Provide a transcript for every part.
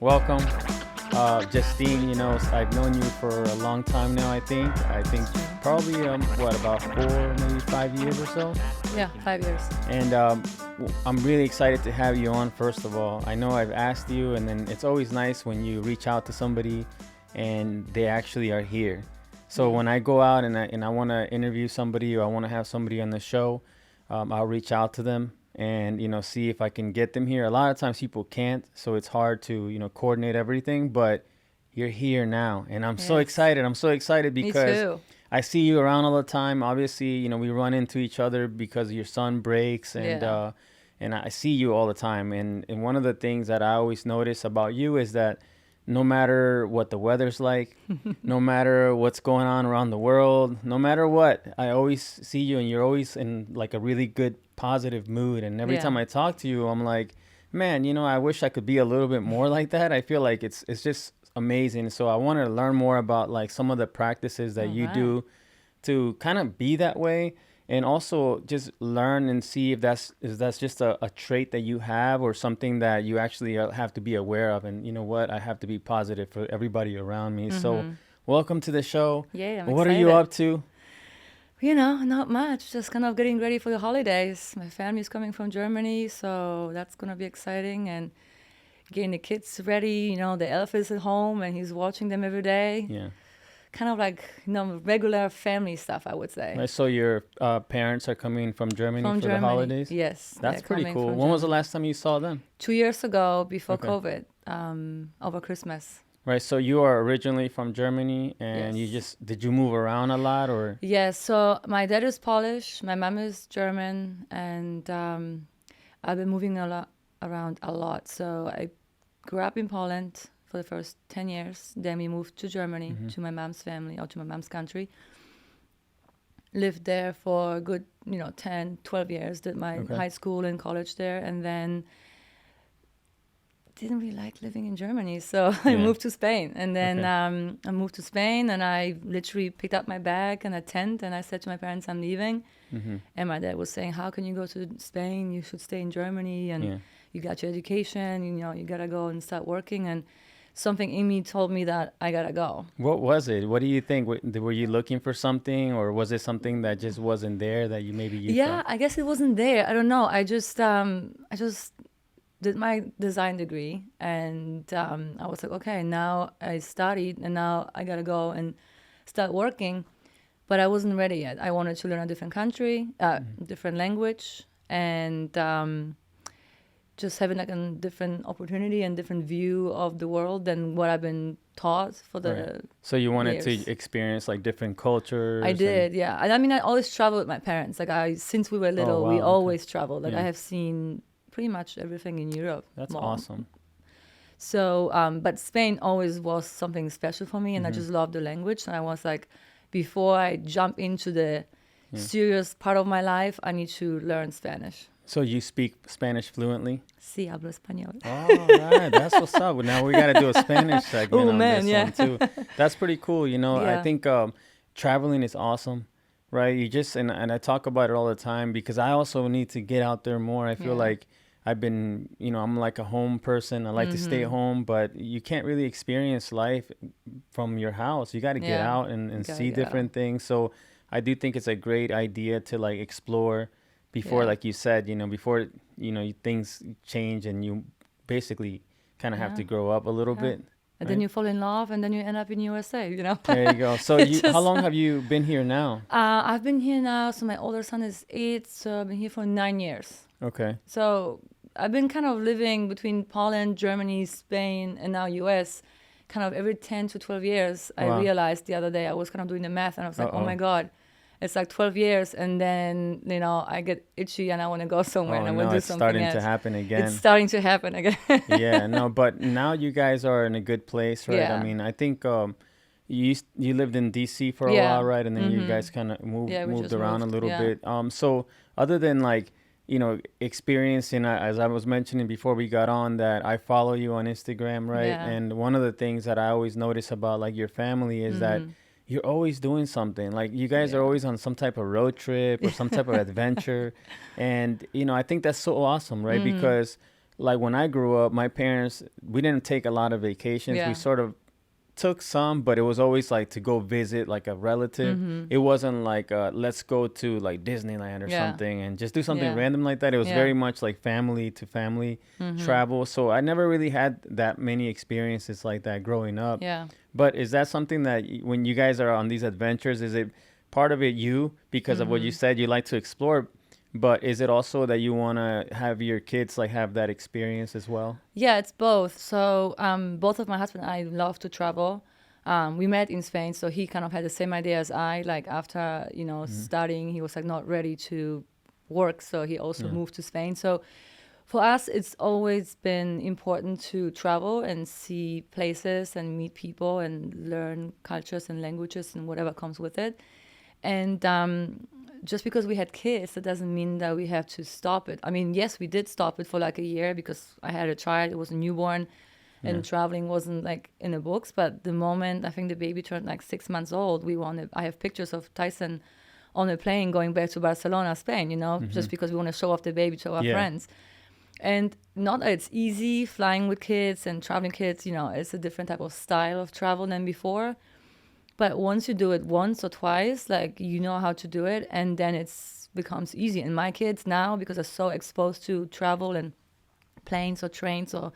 welcome. Justine, I've known you for a long time now, I think. Probably, about 4, maybe 5 years or so. Yeah, 5 years. And I'm really excited to have you on, first of all. I know I've asked you, and then it's always nice when you reach out to somebody and they actually are here. So when I go out and I want to interview somebody, or I want to have somebody on the show, I'll reach out to them and see if I can get them here. A lot of times people can't, so it's hard to coordinate everything, but you're here now, and I'm so excited. I'm so excited because I see you around all the time. Obviously, we run into each other because your son breaks, and I see you all the time. And one of the things that I always notice about you is that no matter what the weather's like, no matter what's going on around the world, no matter what, I always see you, and you're always in like a really good, positive mood. And every time I talk to you, I'm like, man, I wish I could be a little bit more like that. I feel like it's just amazing. So I want to learn more about like some of the practices that you do to kind of be that way. And also just learn and see if that's just a trait that you have, or something that you actually have to be aware of. And you know what? I have to be positive for everybody around me. So welcome to the show. Yeah, I'm What excited. are you up to? Not much. Just kind of getting ready for the holidays. My family's coming from Germany, so that's going to be exciting. And getting the kids ready. The elf is at home and he's watching them every day. Yeah. Kind of like, regular family stuff, I would say. Right, so your parents are coming from Germany for the holidays? Yes. That's pretty cool. When was the last time you saw them? 2 years ago, before COVID, over Christmas. Right, so you are originally from Germany, and did you move around a lot, or? Yes, so my dad is Polish, my mom is German, and I've been moving around a lot. So I grew up in Poland for the first 10 years. Then we moved to Germany, to my mom's family, or to my mom's country. Lived there for a good, 10, 12 years. Did my high school and college there. And then didn't really like living in Germany. So I moved to Spain. And then I moved to Spain, and I literally picked up my bag and a tent. And I said to my parents, I'm leaving. And my dad was saying, how can you go to Spain? You should stay in Germany. And you got your education. You got to go and start working. And something in me told me that I gotta go. What was it? What do you think? Were you looking for something, or was it something that just wasn't there that you thought? I guess it wasn't there. I don't know. I just did my design degree, and I was like, okay, now I studied, and now I gotta go and start working. But I wasn't ready yet. I wanted to learn a different country, different language, and just having like a different opportunity and different view of the world than what I've been taught for the So you wanted years. to experience like different cultures? I did, yeah. And I mean, I always traveled with my parents. Like since we were little, we always traveled. Like I have seen pretty much everything in Europe. That's awesome. So, but Spain always was something special for me, and I just loved the language. And I was like, before I jump into the serious part of my life, I need to learn Spanish. So you speak Spanish fluently? Sí, hablo español. Oh, right. That's what's up. Now we got to do a Spanish segment on this one, too. That's pretty cool. I think traveling is awesome, right? And I talk about it all the time because I also need to get out there more. I feel like I've been, I'm like a home person. I like to stay home, but you can't really experience life from your house. You got to get out and see different things. So I do think it's a great idea to like explore before, like you said, before, things change, and you basically kind of have to grow up a little bit. And then you fall in love, and then you end up in USA, There you go. So how long have you been here now? I've been here now, so my older son is 8, so I've been here for 9 years. Okay. So I've been kind of living between Poland, Germany, Spain, and now US, kind of every 10 to 12 years. I realized the other day, I was kind of doing the math, and I was like, oh my God. It's like 12 years, and then, I get itchy and I want to go somewhere and I want to do something else. It's starting to happen again. It's starting to happen again. But now you guys are in a good place, right? Yeah. I mean, I think you lived in D.C. for a while, right? And then you guys kind of moved around a little bit. So other than like, experiencing, as I was mentioning before we got on, that I follow you on Instagram, right? Yeah. And one of the things that I always notice about like your family is that you're always doing something. Like you guys are always on some type of road trip or some type of adventure. And, I think that's so awesome, right? Because like when I grew up, my parents, we didn't take a lot of vacations. Yeah. We sort of took some, but it was always like to go visit like a relative. It wasn't like let's go to like Disneyland or Yeah. something and just do something Yeah. random like that. It was Yeah. very much like family to family travel. So I never really had that many experiences like that growing up. Yeah. But is that something that when you guys are on these adventures, is it part of it you because of what you said you like to explore? But is it also that you want to have your kids like have that experience as well? Yeah, it's both. So both of my husband and I love to travel. We met in Spain, so he kind of had the same idea as I. Like after studying, he was like not ready to work, so he also moved to Spain. So for us, it's always been important to travel and see places and meet people and learn cultures and languages and whatever comes with it. And just because we had kids, that doesn't mean that we have to stop it. I mean, yes, we did stop it for like a year because I had a child, it was a newborn, and traveling wasn't like in the books. But the moment I think the baby turned like 6 months old, I have pictures of Tyson on a plane going back to Barcelona, Spain, just because we want to show off the baby to our friends. And not that it's easy flying with kids and traveling kids, it's a different type of style of travel than before. But once you do it once or twice, like you know how to do it, and then it's becomes easy. And my kids now, because they're so exposed to travel and planes or trains or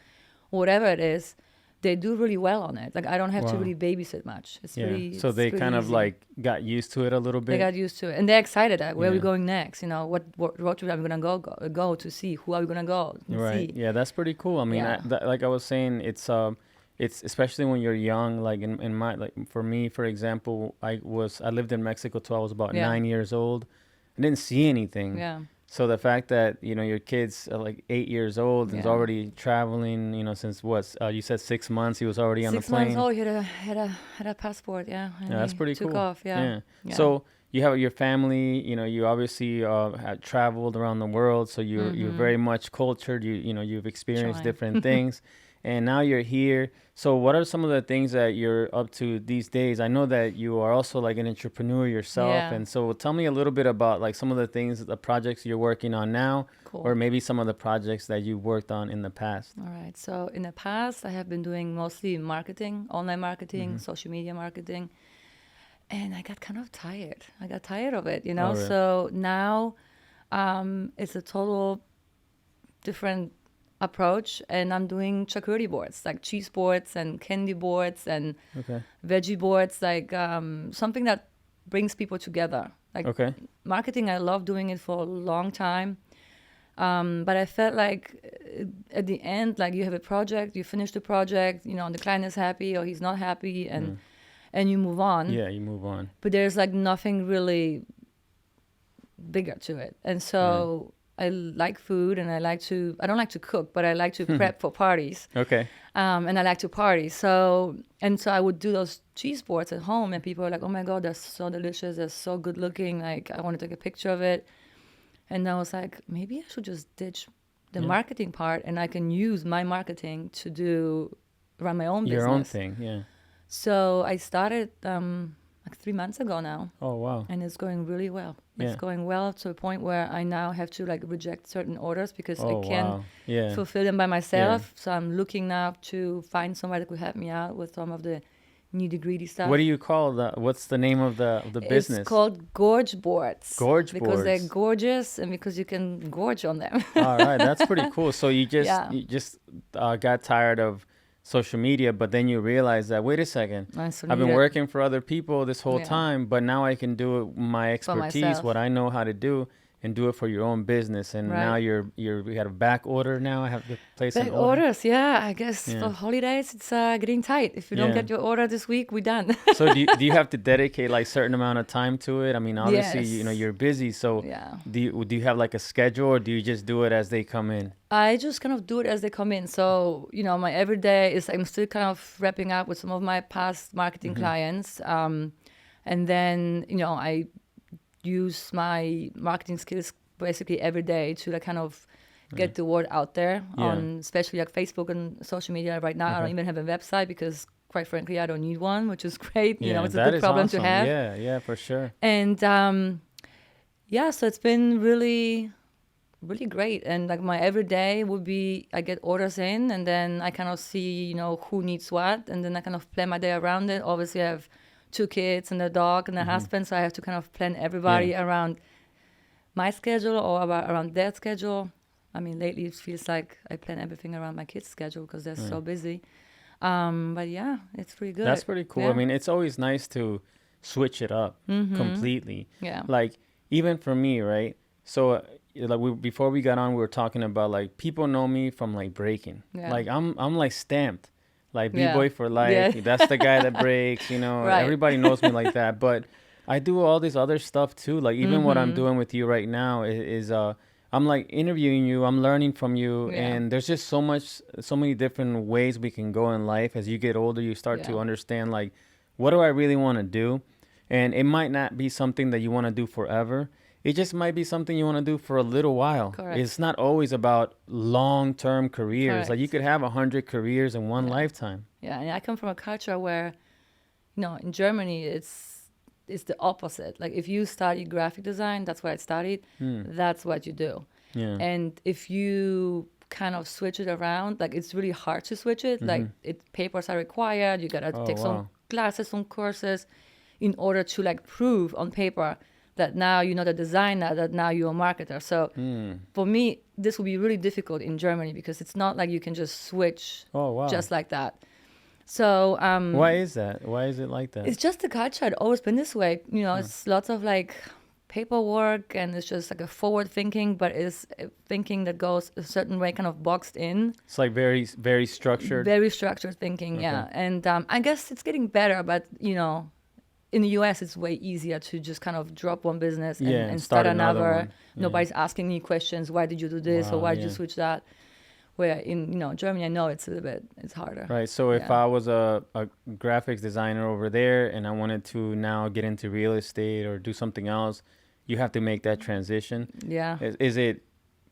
whatever it is, they do really well on it. Like I don't have to really babysit much. It's pretty. So they kind of easy. like got used to it a little bit. They got used to it, and they're excited. Like, where are we going next? What road trip are we gonna go to see? Who are we gonna go and Right. see? Yeah, that's pretty cool. I mean, like I was saying, it's especially when you're young. Like in my like for me, for example, I lived in Mexico till I was about 9 years old. I didn't see anything. Yeah. So the fact that your kids are like 8 years old and is already traveling, since you said 6 months, he was already on the plane. 6 months old, he had a passport. Yeah. And Yeah, that's he pretty took cool. off. Yeah. So you have your family. You obviously have traveled around the world, so you're very much cultured. You've experienced different things, and now you're here. So what are some of the things that you're up to these days? I know that you are also like an entrepreneur yourself, and so tell me a little bit about like some of the things, the projects you're working on now, or maybe some of the projects that you've worked on in the past. All right. So in the past, I have been doing mostly marketing, online marketing, social media marketing. And I got kind of tired. I got tired of it, Oh, really? So now it's a total different approach. And I'm doing charcuterie boards, like cheese boards and candy boards and veggie boards, like something that brings people together. Like marketing, I love doing it for a long time. But I felt like at the end, like you have a project, you finish the project, the client is happy or he's not happy, and you move on. Yeah, you move on. But there's like nothing really bigger to it. And so I like food, and I don't like to cook, but I like to prep for parties. Okay. And I like to party. So I would do those cheese boards at home, and people are like, oh my God, they're so delicious. They're so good looking. Like, I want to take a picture of it. And I was like, maybe I should just ditch the marketing part, and I can use my marketing to run my own business. Your own thing, yeah. So I started like 3 months ago now. Oh, wow. And it's going really well. It's going well to a point where I now have to like reject certain orders because I can't fulfill them by myself. Yeah. So I'm looking now to find somebody that could help me out with some of the nitty-gritty stuff. What do you call that? What's the name of the business? It's called gorge boards. Gorge boards. Because they're gorgeous and because you can gorge on them. All right, that's pretty cool. So you just got tired of social media, but then you realize that, wait a second, I've been working for other people this whole time, but now I can do it, my expertise, what I know how to do, and do it for your own business. And now you got a back order now. I have to place an order. Back orders, I guess for holidays it's getting tight. If you don't get your order this week, we're done. So do you have to dedicate like certain amount of time to it? I mean, obviously, you're busy. So do you have like a schedule, or do you just do it as they come in? I just kind of do it as they come in. So, my everyday is I'm still kind of wrapping up with some of my past marketing clients. And then, I use my marketing skills basically every day to like kind of get the word out there on especially like Facebook and social media. Right now, I don't even have a website because quite frankly, I don't need one, which is great. It's a good problem to have. Yeah, for sure. And so it's been really really great. And like my everyday would be I get orders in, and then I kind of see, who needs what, and then I kind of plan my day around it. Obviously, I have 2 kids and a dog and a husband, so I have to kind of plan everybody around my schedule or around their schedule. I mean, lately it feels like I plan everything around my kids' schedule because they're so busy. But yeah, it's pretty good. That's pretty cool. Yeah. I mean, it's always nice to switch it up completely. Yeah. Like even for me, right? So like before we got on, we were talking about like people know me from like breaking. Yeah. Like I'm like stamped, like Yeah. B-boy for life. Yeah. That's the guy that breaks. Right. Everybody knows me like that. But I do all this other stuff too. Like even what I'm doing with you right now is I'm like interviewing you. I'm learning from you, Yeah. and there's just so many different ways we can go in life. As you get older, you start to Yeah. understand like, what do I really want to do? And it might not be something that you want to do forever. It just might be something you want to do for a little while. Correct. It's not always about long-term careers. Correct. Like you could have 100 careers in one lifetime. Yeah, and I come from a culture where, in Germany, it's the opposite. Like if you study graphic design, that's what I studied. That's what you do. Yeah. And if you kind of switch it around, like it's really hard to switch it. Like papers are required. You gotta take wow. some classes, some courses, in order to like prove on paper that now you're not a designer, that now you're a marketer. So for me, this will be really difficult in Germany because it's not like you can just switch Oh, wow. just like that. So Why is that? Why is it like that? it's just the culture. It's always been this way. It's lots of like paperwork, and it's just like a forward thinking, but it's thinking that goes a certain way, kind of boxed in. It's like very, very structured. Very structured thinking, yeah. And I guess it's getting better, but in the US, it's way easier to just kind of drop one business and start another. one. Nobody's asking me questions. Why did you do this, or Wow, why did you switch that? Where in Germany, I know it's harder. Right. So if I was a graphics designer over there and I wanted to now get into real estate or do something else, you have to make that transition. Yeah. Is it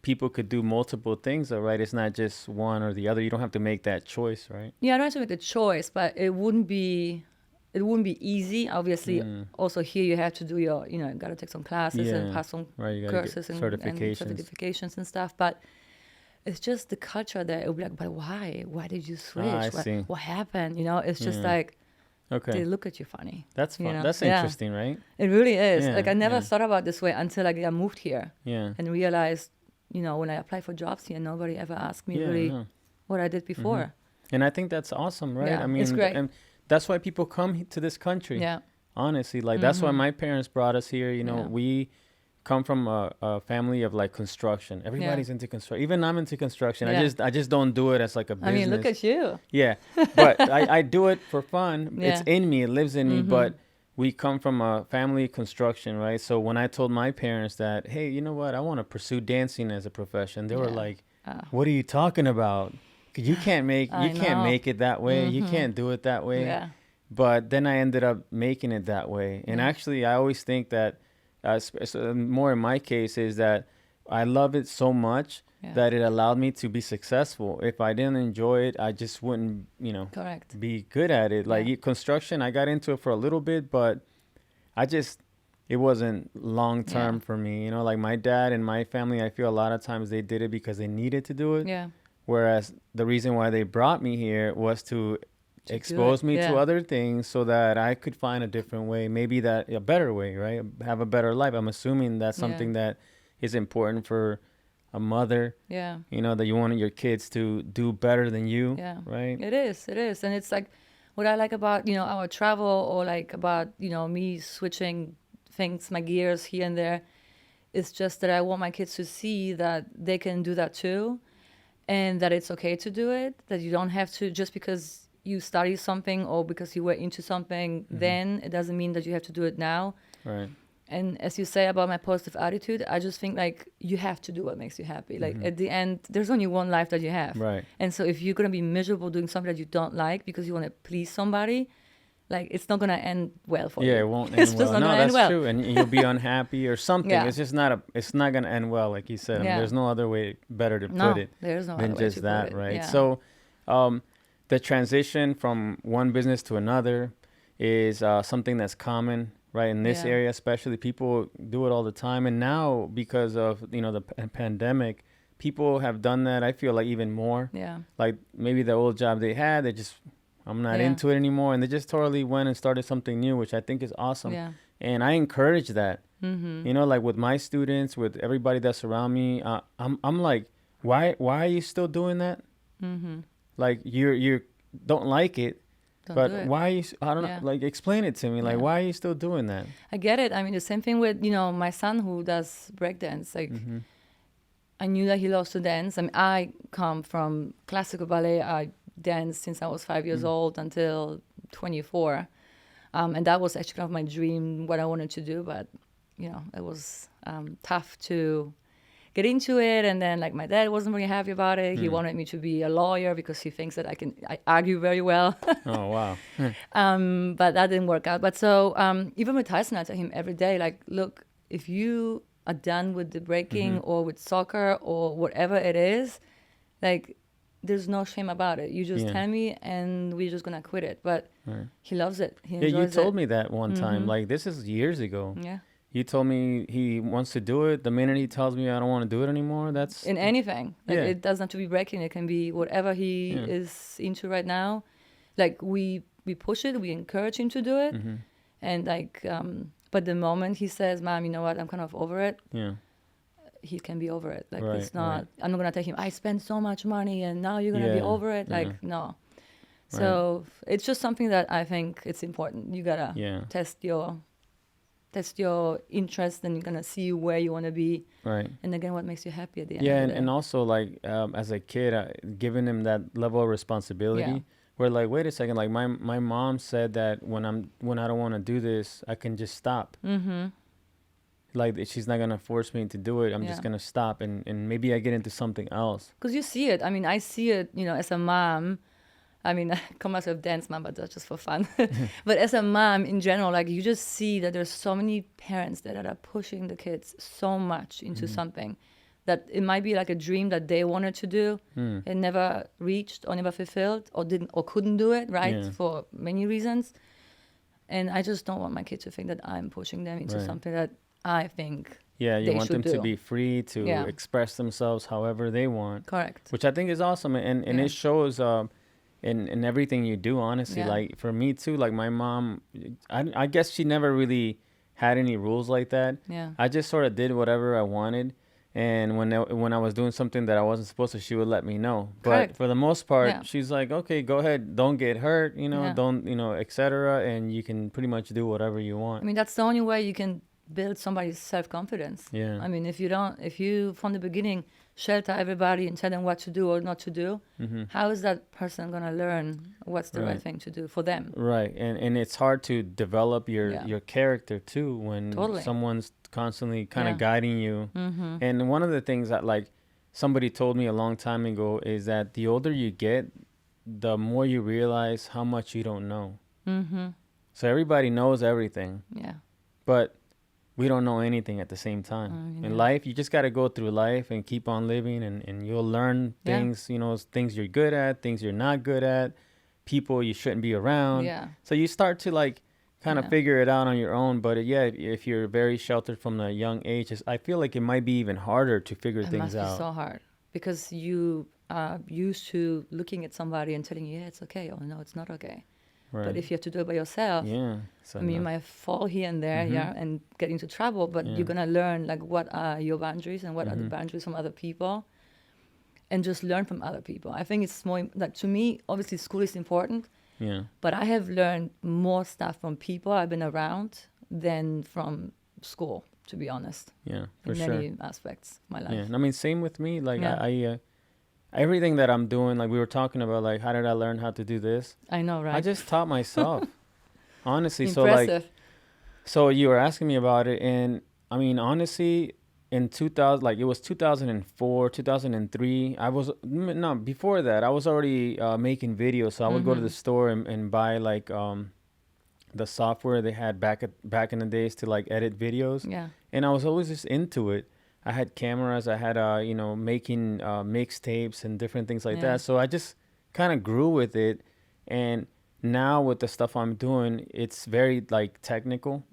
people could do multiple things, though, right? It's not just one or the other. You don't have to make that choice, right? Yeah, I don't have to make the choice, but it wouldn't be easy. Obviously, also here you have to do your, you got to take some classes and pass some you gotta courses get and certifications. certifications and stuff. But it's just the culture that it will be like, but why? Why did you switch? I see. What happened? It's just like Okay. they look at you funny. That's fun. you know? That's Yeah. interesting, right? It really is. Yeah, Like I never yeah. thought about this way until like I moved here Yeah. and realized, when I applied for jobs here, nobody ever asked me Yeah, really no. what I did before. And I think that's awesome, right? Yeah, I mean, it's great. and that's why people come to this country. Yeah. Honestly, like that's why my parents brought us here. Yeah. We come from a family of like construction. Everybody's into construction. Even I'm into construction. Yeah. I just don't do it as like a business. I mean, look at you. Yeah, but I do it for fun. It's Yeah. in me. It lives in me. But we come from a family of construction, right? So when I told my parents that, hey, you know what? I want to pursue dancing as a profession. They were Yeah. like, what are you talking about? You can't make I can't know. make it that way. You can't do it that way. Yeah. But then I ended up making it that way. And actually, I always think that, more in my case, is that I love it so much that it allowed me to be successful. If I didn't enjoy it, I just wouldn't, Correct. be good at it. Like construction, I got into it for a little bit, but it wasn't long term for me. Like my dad and my family, I feel a lot of times they did it because they needed to do it. Yeah. Whereas the reason why they brought me here was to expose me to other things so that I could find a different way, maybe a better way, right? Have a better life. I'm assuming that's something that is important for a mother. Yeah. That you want your kids to do better than you, Yeah. right? It is. And it's like what I like about, our travel, or like about, me switching things, my gears here and there, is just that I want my kids to see that they can do that too, and that it's okay to do it, that you don't have to, just because you study something or because you were into something then, it doesn't mean that you have to do it now. Right. And as you say about my positive attitude, I just think like you have to do what makes you happy. Like at the end, there's only one life that you have. Right. And so if you're going to be miserable doing something that you don't like because you want to please somebody, like it's not going to end well for you. Yeah, it won't end It's just well. not No, gonna end that's well. true. And you'll be unhappy or something. Yeah. It's just it's not going to end well, like you said. I mean, Yeah. there's no other way better to No, put it there's no than other way just to that, put it. right? Yeah. So the transition from one business to another is something that's common, right? In this Yeah. area, especially, people do it all the time. And now, because of, the pandemic, people have done that, I feel like, even more. Yeah. Like maybe the old job they had, I'm not Yeah. into it anymore. And they just totally went and started something new, which I think is awesome. Yeah. And I encourage that. Mm-hmm. Like with my students, with everybody that's around me, I'm like, why are you still doing that? Mm-hmm. Like you don't like it, Don't but do it. why I don't know, Yeah. like explain it to me. Like Yeah. why are you still doing that? I get it. I mean, the same thing with, my son who does breakdance. Like, Mm-hmm. I knew that he loves to dance. I mean, I come from classical ballet. I danced since I was 5 years old until 24. And that was actually kind of my dream, what I wanted to do. But, it was tough to get into it. And then, like, my dad wasn't very happy about it. He wanted me to be a lawyer because he thinks that I argue very well. Oh, wow. But that didn't work out. But so even with Tyson, I tell him every day, like, look, if you are done with the breaking or with soccer or whatever it is, like, there's no shame about it. You just tell me and we're just going to quit it. But he loves it. He enjoys it. Yeah, you told me that one time. Like, this is years ago. Yeah. You told me he wants to do it. The minute he tells me I don't want to do it anymore, that's... In anything. Like, Yeah. it doesn't have to be breaking. It can be whatever he is into right now. Like, we push it. We encourage him to do it. And, like... but the moment he says, Mom, you know what, I'm kind of over it, he can be over it. Like, Right, it's not, right. I'm not going to tell him, I spent so much money and now you're going to be over it. Like, no. So it's just something that I think it's important. You got to test your interest, and you're going to see where you want to be. Right. And again, what makes you happy at the end Yeah, of the day. and also, like, as a kid, giving him that level of responsibility. Yeah. Where, like, wait a second, like my mom said that when I don't want to do this, I can just stop. Mm-hmm. Like, she's not gonna force me to do it. I'm just gonna stop, and maybe I get into something else. Because you see it. I mean, I see it, as a mom. I mean, I call myself dance mom, but that's just for fun. But as a mom in general, like, you just see that there's so many parents that are pushing the kids so much into something that it might be like a dream that they wanted to do and never reached or never fulfilled or didn't or couldn't do it, right? Yeah. For many reasons. And I just don't want my kids to think that I'm pushing them into something that I think Yeah, you they want them should to do. be free to express themselves however they want. Correct. Which I think is awesome, and it shows in everything you do, honestly. Yeah. Like, for me too, like, my mom, I guess she never really had any rules like that. Yeah. I just sort of did whatever I wanted, and when I was doing something that I wasn't supposed to, she would let me know. Correct. But for the most part, Yeah. she's like, okay, go ahead, don't get hurt, Yeah. don't, etc., and you can pretty much do whatever you want. I mean, that's the only way you can build somebody's self-confidence. Yeah. I mean, if you from the beginning shelter everybody and tell them what to do or not to do, how is that person going to learn what's the right thing to do for them? Right. And it's hard to develop your character too when Totally. someone's constantly kind of Yeah. guiding you. And one of the things that, like, somebody told me a long time ago is that the older you get, the more you realize how much you don't know. So everybody knows everything, Yeah. but we don't know anything at the same time. In life, you just got to go through life and keep on living, and you'll learn things, things you're good at, things you're not good at, people you shouldn't be around. Yeah. So you start to, like, kind of Yeah. figure it out on your own. But if you're very sheltered from a young age, I feel like it might be even harder to figure It things must out. be so hard because you are used to looking at somebody and telling you, yeah, it's okay, or no, it's not okay. Right. But if you have to do it by yourself, Yeah. So I mean, you might fall here and there, and get into trouble, but you're going to learn, like, what are your boundaries and what are the boundaries from other people, and just learn from other people. I think it's more, like, to me, obviously school is important, Yeah. but I have learned more stuff from people I've been around than from school, to be honest, Yeah. For in sure. many aspects of my life. Yeah. And I mean, same with me. Like, Yeah. I everything that I'm doing, like we were talking about, like, how did I learn how to do this? I know, right? I just taught myself. Honestly. Impressive. So you were asking me about it, and I mean, honestly, in 2000, like, it was 2004, 2003. Before that, I was already making videos. So I would go to the store and buy, like, the software they had back in the days to, like, edit videos. Yeah. And I was always just into it. I had cameras. I had, making mixtapes and different things like Yeah. that. So I just kind of grew with it. And now with the stuff I'm doing, it's very like technical,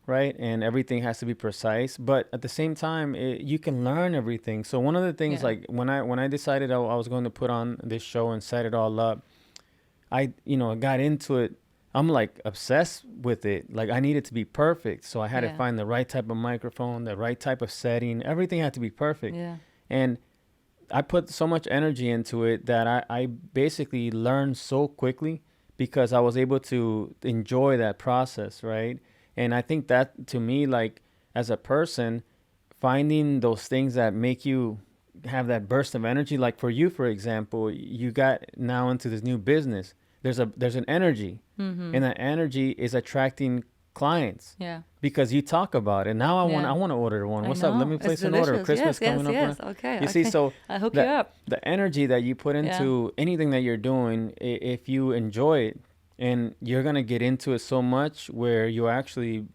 right? And everything has to be precise. But at the same time, you can learn everything. So one of the things, Yeah. like when I decided I was going to put on this show and set it all up, I got into it. I'm like obsessed with it. Like I needed to be perfect. So I had to Yeah. find the right type of microphone, the right type of setting. Everything had to be perfect. Yeah. And I put so much energy into it that I basically learned so quickly because I was able to enjoy that process, right? And I think that to me, like as a person, finding those things that make you have that burst of energy, like for you, for example, you got now into this new business. There's an energy, and that energy is attracting clients Yeah. because you talk about it. Now I Yeah. want to order one. I What's up? Let know. me It's place an order. delicious. Christmas Yes, yes, coming up. yes. Okay. You see, Okay. so I'll hook you that up. the energy that you put Yeah. into anything that you're doing, if you enjoy it, and you're gonna get into it so much where you actually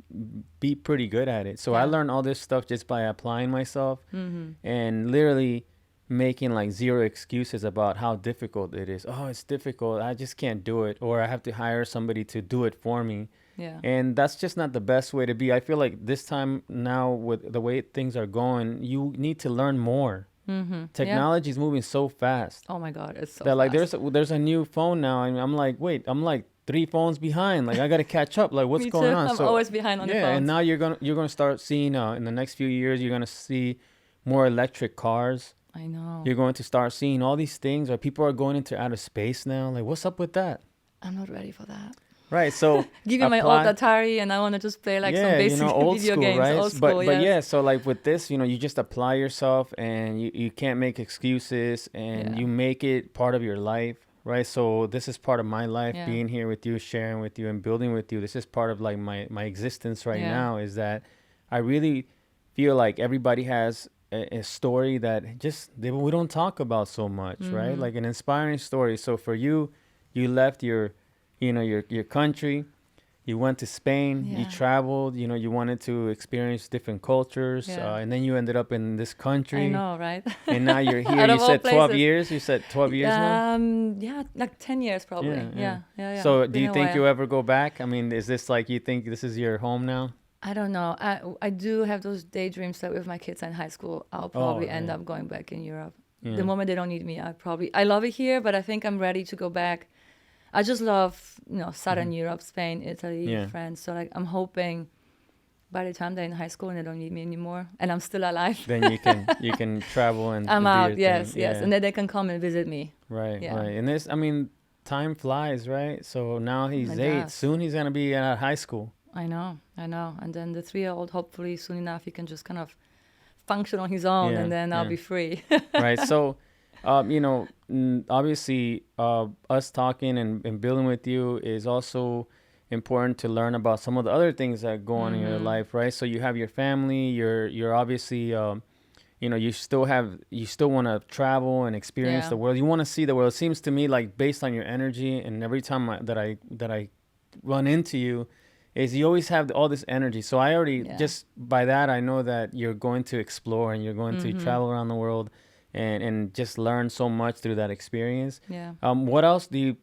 be pretty good at it. So I Yeah. learned all this stuff just by applying myself Mm-hmm. and literally making like zero excuses about how difficult it is. Oh, it's difficult. I just can't do it, or I have to hire somebody to do it for me. Yeah. And that's just not the best way to be. I feel like this time now with the way things are going, you need to learn more. Mm-hmm. Yeah. Technology is moving so fast Oh my God, it's so that like fast. there's a new phone now, and I'm like, wait, I'm like 3 phones behind. Like I gotta catch up. Like what's Me going too. on? I'm So always behind on the yeah, and phones. now you're gonna start seeing in the next few years you're gonna see more electric cars. I know. You're going to start seeing all these things, or people are going into outer space now. Like what's up with that? I'm not ready for that. Right. So Give me my old apply. Atari, and I want to just play like some Yeah, basic old video school, games. right? Old But school, but yes. yeah, so like with this, you just apply yourself, and you can't make excuses, and Yeah. you make it part of your life, right? So this is part of my life, Yeah. being here with you, sharing with you, and building with you. This is part of like my existence right Yeah. now, is that I really feel like everybody has a story that we don't talk about so much, right? Like an inspiring story. So for you, you left your country. You went to Spain, you Yeah. traveled, you wanted to experience different cultures, Yeah. and then you ended up in this country. I know, right? And now you're here. Out You of all said 12 places. years? You said 12 years now? Yeah, like 10 years probably. Yeah. So do Been you a think while. you'll ever go back? I mean, is this like you think this is your home now? I don't know. I do have those daydreams that with my kids in high school, I'll probably end yeah. up going back in Europe. Yeah. The moment they don't need me, I love it here, but I think I'm ready to go back. I just love, Southern Europe, Spain, Italy, Yeah. France. So like I'm hoping by the time they're in high school and they don't need me anymore and I'm still alive, Then you can travel and I'm do out. your Yes, thing. yes. Yeah. And then they can come and visit me. Right, Yeah. right. And this, I mean, time flies, right? So now he's It 8. does. Soon he's going to be at high school. I know. And then the 3-year-old, hopefully soon enough, he can just kind of function on his own, Yeah, and then I'll yeah. be free. Right. So, obviously, us talking and building with you is also important to learn about some of the other things that go on in your life, right? So you have your family. You're obviously, you still want to travel and experience Yeah. the world. You want to see the world. It seems to me like based on your energy, and every time that I run into you, is you always have all this energy. So I already Yeah. just by that I know that you're going to explore and you're going to travel around the world and just learn so much through that experience. Yeah. What else do you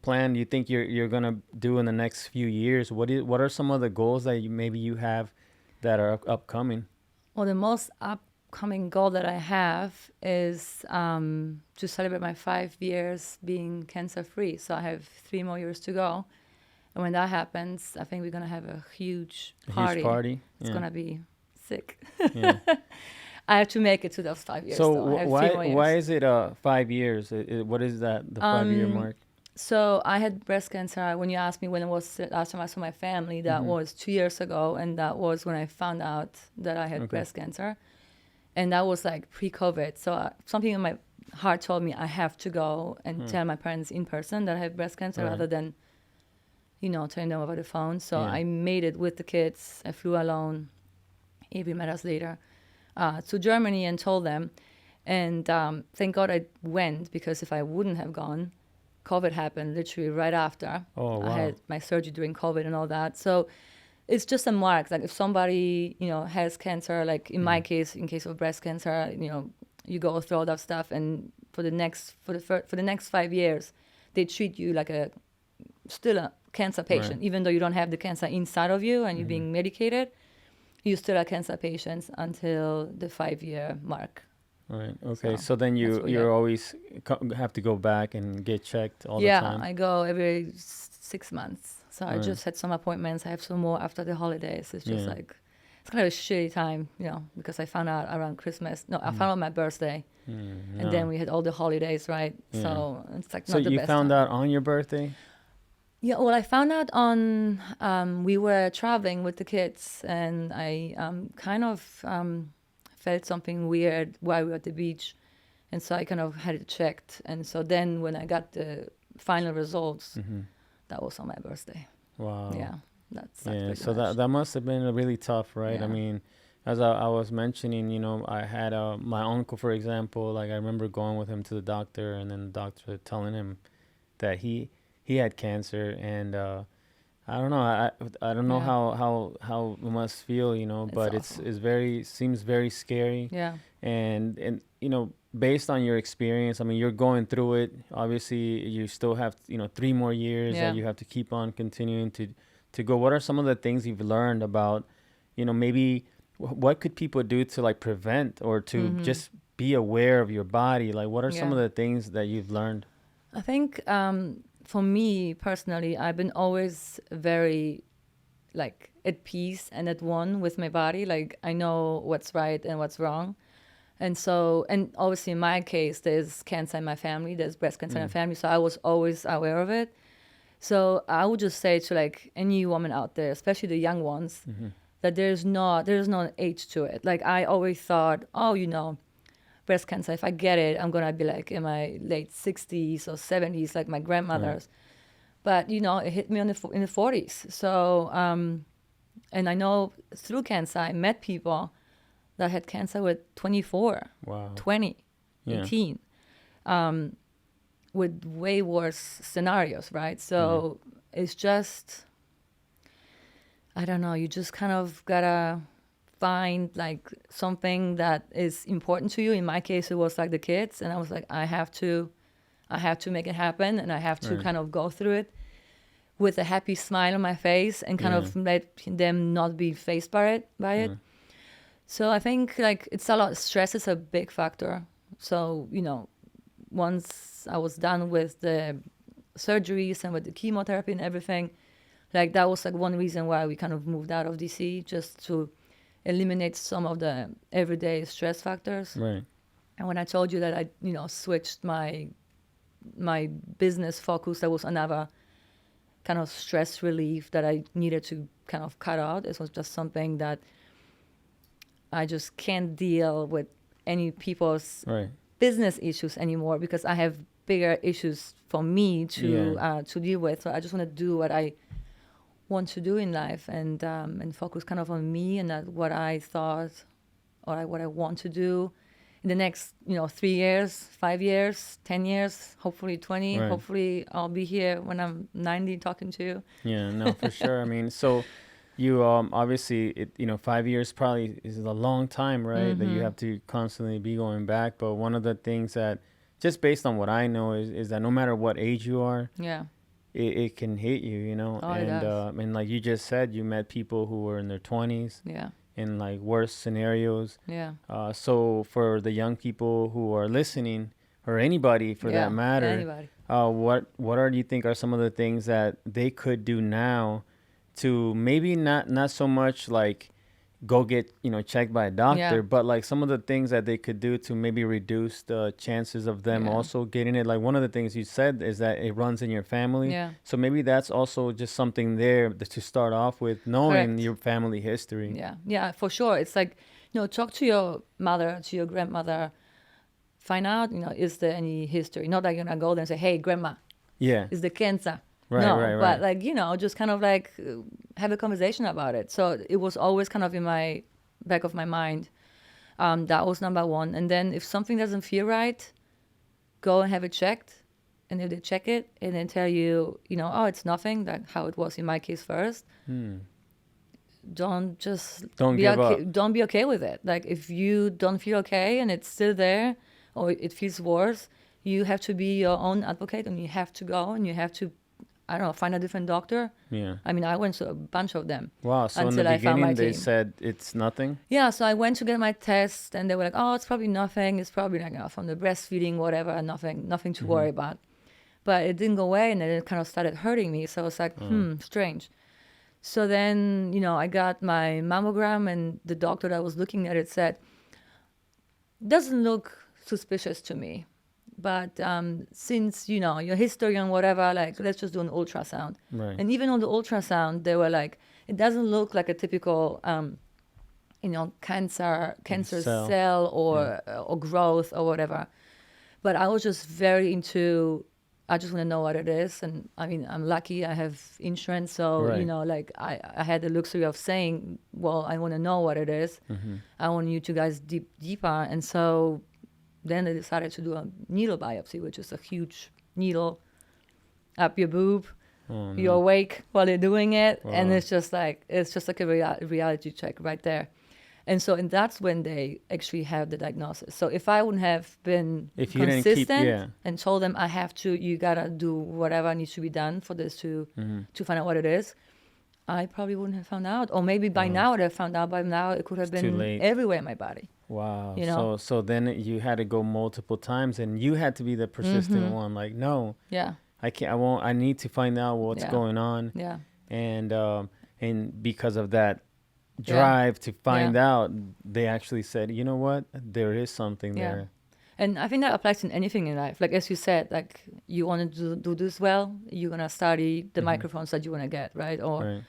think you're gonna do in the next few years? What are some of the goals that you have that are upcoming? Well, the most upcoming goal that I have is to celebrate my 5 years being cancer free. So I have 3 more years to go. And when that happens, I think we're going to have a huge party. Huge party. It's Yeah. going to be sick. Yeah. I have to make it to those 5 years. So though. I have 3 more years. why is it 5 years? What is that, the 5 year mark? So I had breast cancer. When you asked me when it was the last time I saw my family, that was 2 years ago. And that was when I found out that I had breast cancer. And that was like pre-COVID. So something in my heart told me I have to go and tell my parents in person that I have breast cancer Right. rather than, telling them over the phone. So Yeah. I made it with the kids. I flew alone. Avery met us later to Germany and told them. And thank God I went, because if I wouldn't have gone, COVID happened literally right after. Oh, wow. I had my surgery during COVID and all that. So it's just a mark. Like if somebody, has cancer, like in my case, in case of breast cancer, you go through all that stuff. And for the next 5 years, they treat you like a still a cancer patient, even though you don't have the cancer inside of you and you're being medicated. You still a cancer patient until the 5-year mark. Right. Okay. So So then that's you weird. you're always have to go back and get checked all the Yeah, time. I go every 6 months. So I Right. just had some appointments. I have some more after the holidays. It's just Yeah. like, it's kind of a shitty time, because I found out around Christmas. No, I found out my birthday. And No. then we had all the holidays, right? Yeah. So it's like So not the you best found time. out on your birthday? Yeah, well, I found out on, we were traveling with the kids and I kind of felt something weird while we were at the beach. And so I kind of had it checked. And so then when I got the final results, that was on my birthday. Wow. Yeah, that's sucked Yeah. pretty So much. that must have been really tough, right? I Yeah. mean, as I was mentioning, I had my uncle, for example. Like I remember going with him to the doctor, and then the doctor telling him that he had cancer, and I don't know. I don't know Yeah. how it must feel, It's but awful. it's very seems very scary. Yeah. And based on your experience, I mean, you're going through it. Obviously, you still have 3 more years Yeah. that you have to keep on continuing to go. What are some of the things you've learned about, maybe what could people do to like prevent or to just be aware of your body? Like, what are some Yeah. of the things that you've learned? I think for me personally, I've been always very like at peace and at one with my body. Like I know what's right and what's wrong. And so, and obviously in my case, there's cancer in my family, there's breast cancer in my family. So I was always aware of it. So I would just say to like any woman out there, especially the young ones, that there's no age to it. Like I always thought, breast cancer, if I get it, I'm gonna be like in my late 60s or 70s, like my grandmothers. But it hit me in the 40s. So and I know through cancer, I met people that had cancer with 24, Wow. 20, Yeah. 18, with way worse scenarios, right? So it's just, I don't know, you just kind of gotta find like something that is important to you. In my case, it was like the kids, and I was like, I have to make it happen, and I have to Right. kind of go through it with a happy smile on my face and kind of let them not be faced by it. So I think like it's a lot. Stress is a big factor. So once I was done with the surgeries and with the chemotherapy and everything, like that was like one reason why we kind of moved out of DC, just to eliminate some of the everyday stress factors. Right. And when I told you that I switched my business focus, that was another kind of stress relief that I needed to kind of cut out. It was just something that I just can't deal with any people's Right. business issues anymore, because I have bigger issues for me to deal with. So I just want to do what I want to do in life, and focus kind of on me and what I thought or what I want to do in the next 3 years, 5 years, 10 years, hopefully 20. Right. Hopefully I'll be here when I'm 90 talking to you. Yeah, no, for sure. I mean, so you obviously 5 years probably is a long time, right? That you have to constantly be going back. But one of the things that, just based on what I know, is that no matter what age you are, Yeah. it can hit you, Oh, it does. and like you just said, you met people who were in their 20s Yeah. in like worse scenarios. Yeah. So for the young people who are listening, or anybody for Yeah, that matter, anybody. do you think are some of the things that they could do now to maybe not so much like go get checked by a doctor, Yeah. but like some of the things that they could do to maybe reduce the chances of them Yeah. also getting it? Like one of the things you said is that it runs in your family. Yeah. So maybe that's also just something there to start off with, knowing Correct. your family history. Yeah. Yeah, for sure. It's like, talk to your mother, to your grandmother, find out, is there any history? Not that you're going to go there and say, hey, grandma, Yeah. is the cancer? Right, No, right, but right. like, just kind of like have a conversation about it. So it was always kind of in my back of my mind. That was number one. And then if something doesn't feel right, go and have it checked. And if they check it and then tell you, oh, it's nothing, like how it was in my case first, don't Don't be give okay. up. Don't be okay with it. Like if you don't feel okay and it's still there, or it feels worse, you have to be your own advocate, and you have to go and you have to I don't know, find a different doctor. Yeah. I mean, I went to a bunch of them. Wow. So in until the I found my beginning, they team. said it's nothing. Yeah, so I went to get my test, and they were like, "Oh, it's probably nothing. It's probably like from the breastfeeding, whatever. Nothing to worry about." But it didn't go away, and then it kind of started hurting me. So I was like, strange. So then, I got my mammogram, and the doctor that was looking at it said, "Doesn't look suspicious to me, but since your history and whatever, like let's just do an ultrasound." Right. And even on the ultrasound, they were like, "It doesn't look like a typical." Cancer Cell. cell or growth or whatever. But I was just very into, I just want to know what it is. And I mean, I'm lucky I have insurance. So, Right. like I had the luxury of saying, well, I want to know what it is. I want you to guys deeper. And so then they decided to do a needle biopsy, which is a huge needle up your boob. Oh, You're no. awake while they're doing it. And Wow. it's just like a reality check right there. And that's when they actually have the diagnosis. So if I wouldn't have been If you didn't keep, consistent and told them you gotta do whatever needs to be done for this to find out what it is, I probably wouldn't have found out. Or maybe by now I'd have found out. By now it could have It's too been late. everywhere in my body. Wow. You know? So then you had to go multiple times, and you had to be the persistent one. Like, no, Yeah, I can't. I won't. I need to find out what's Yeah. going on. yeah, And because of that drive to find out, they actually said, you know what, there is something yeah. there. And I think that applies in anything in life. Like as you said, like you want to do this well, you're gonna study the microphones that you want to get, right? Or Right.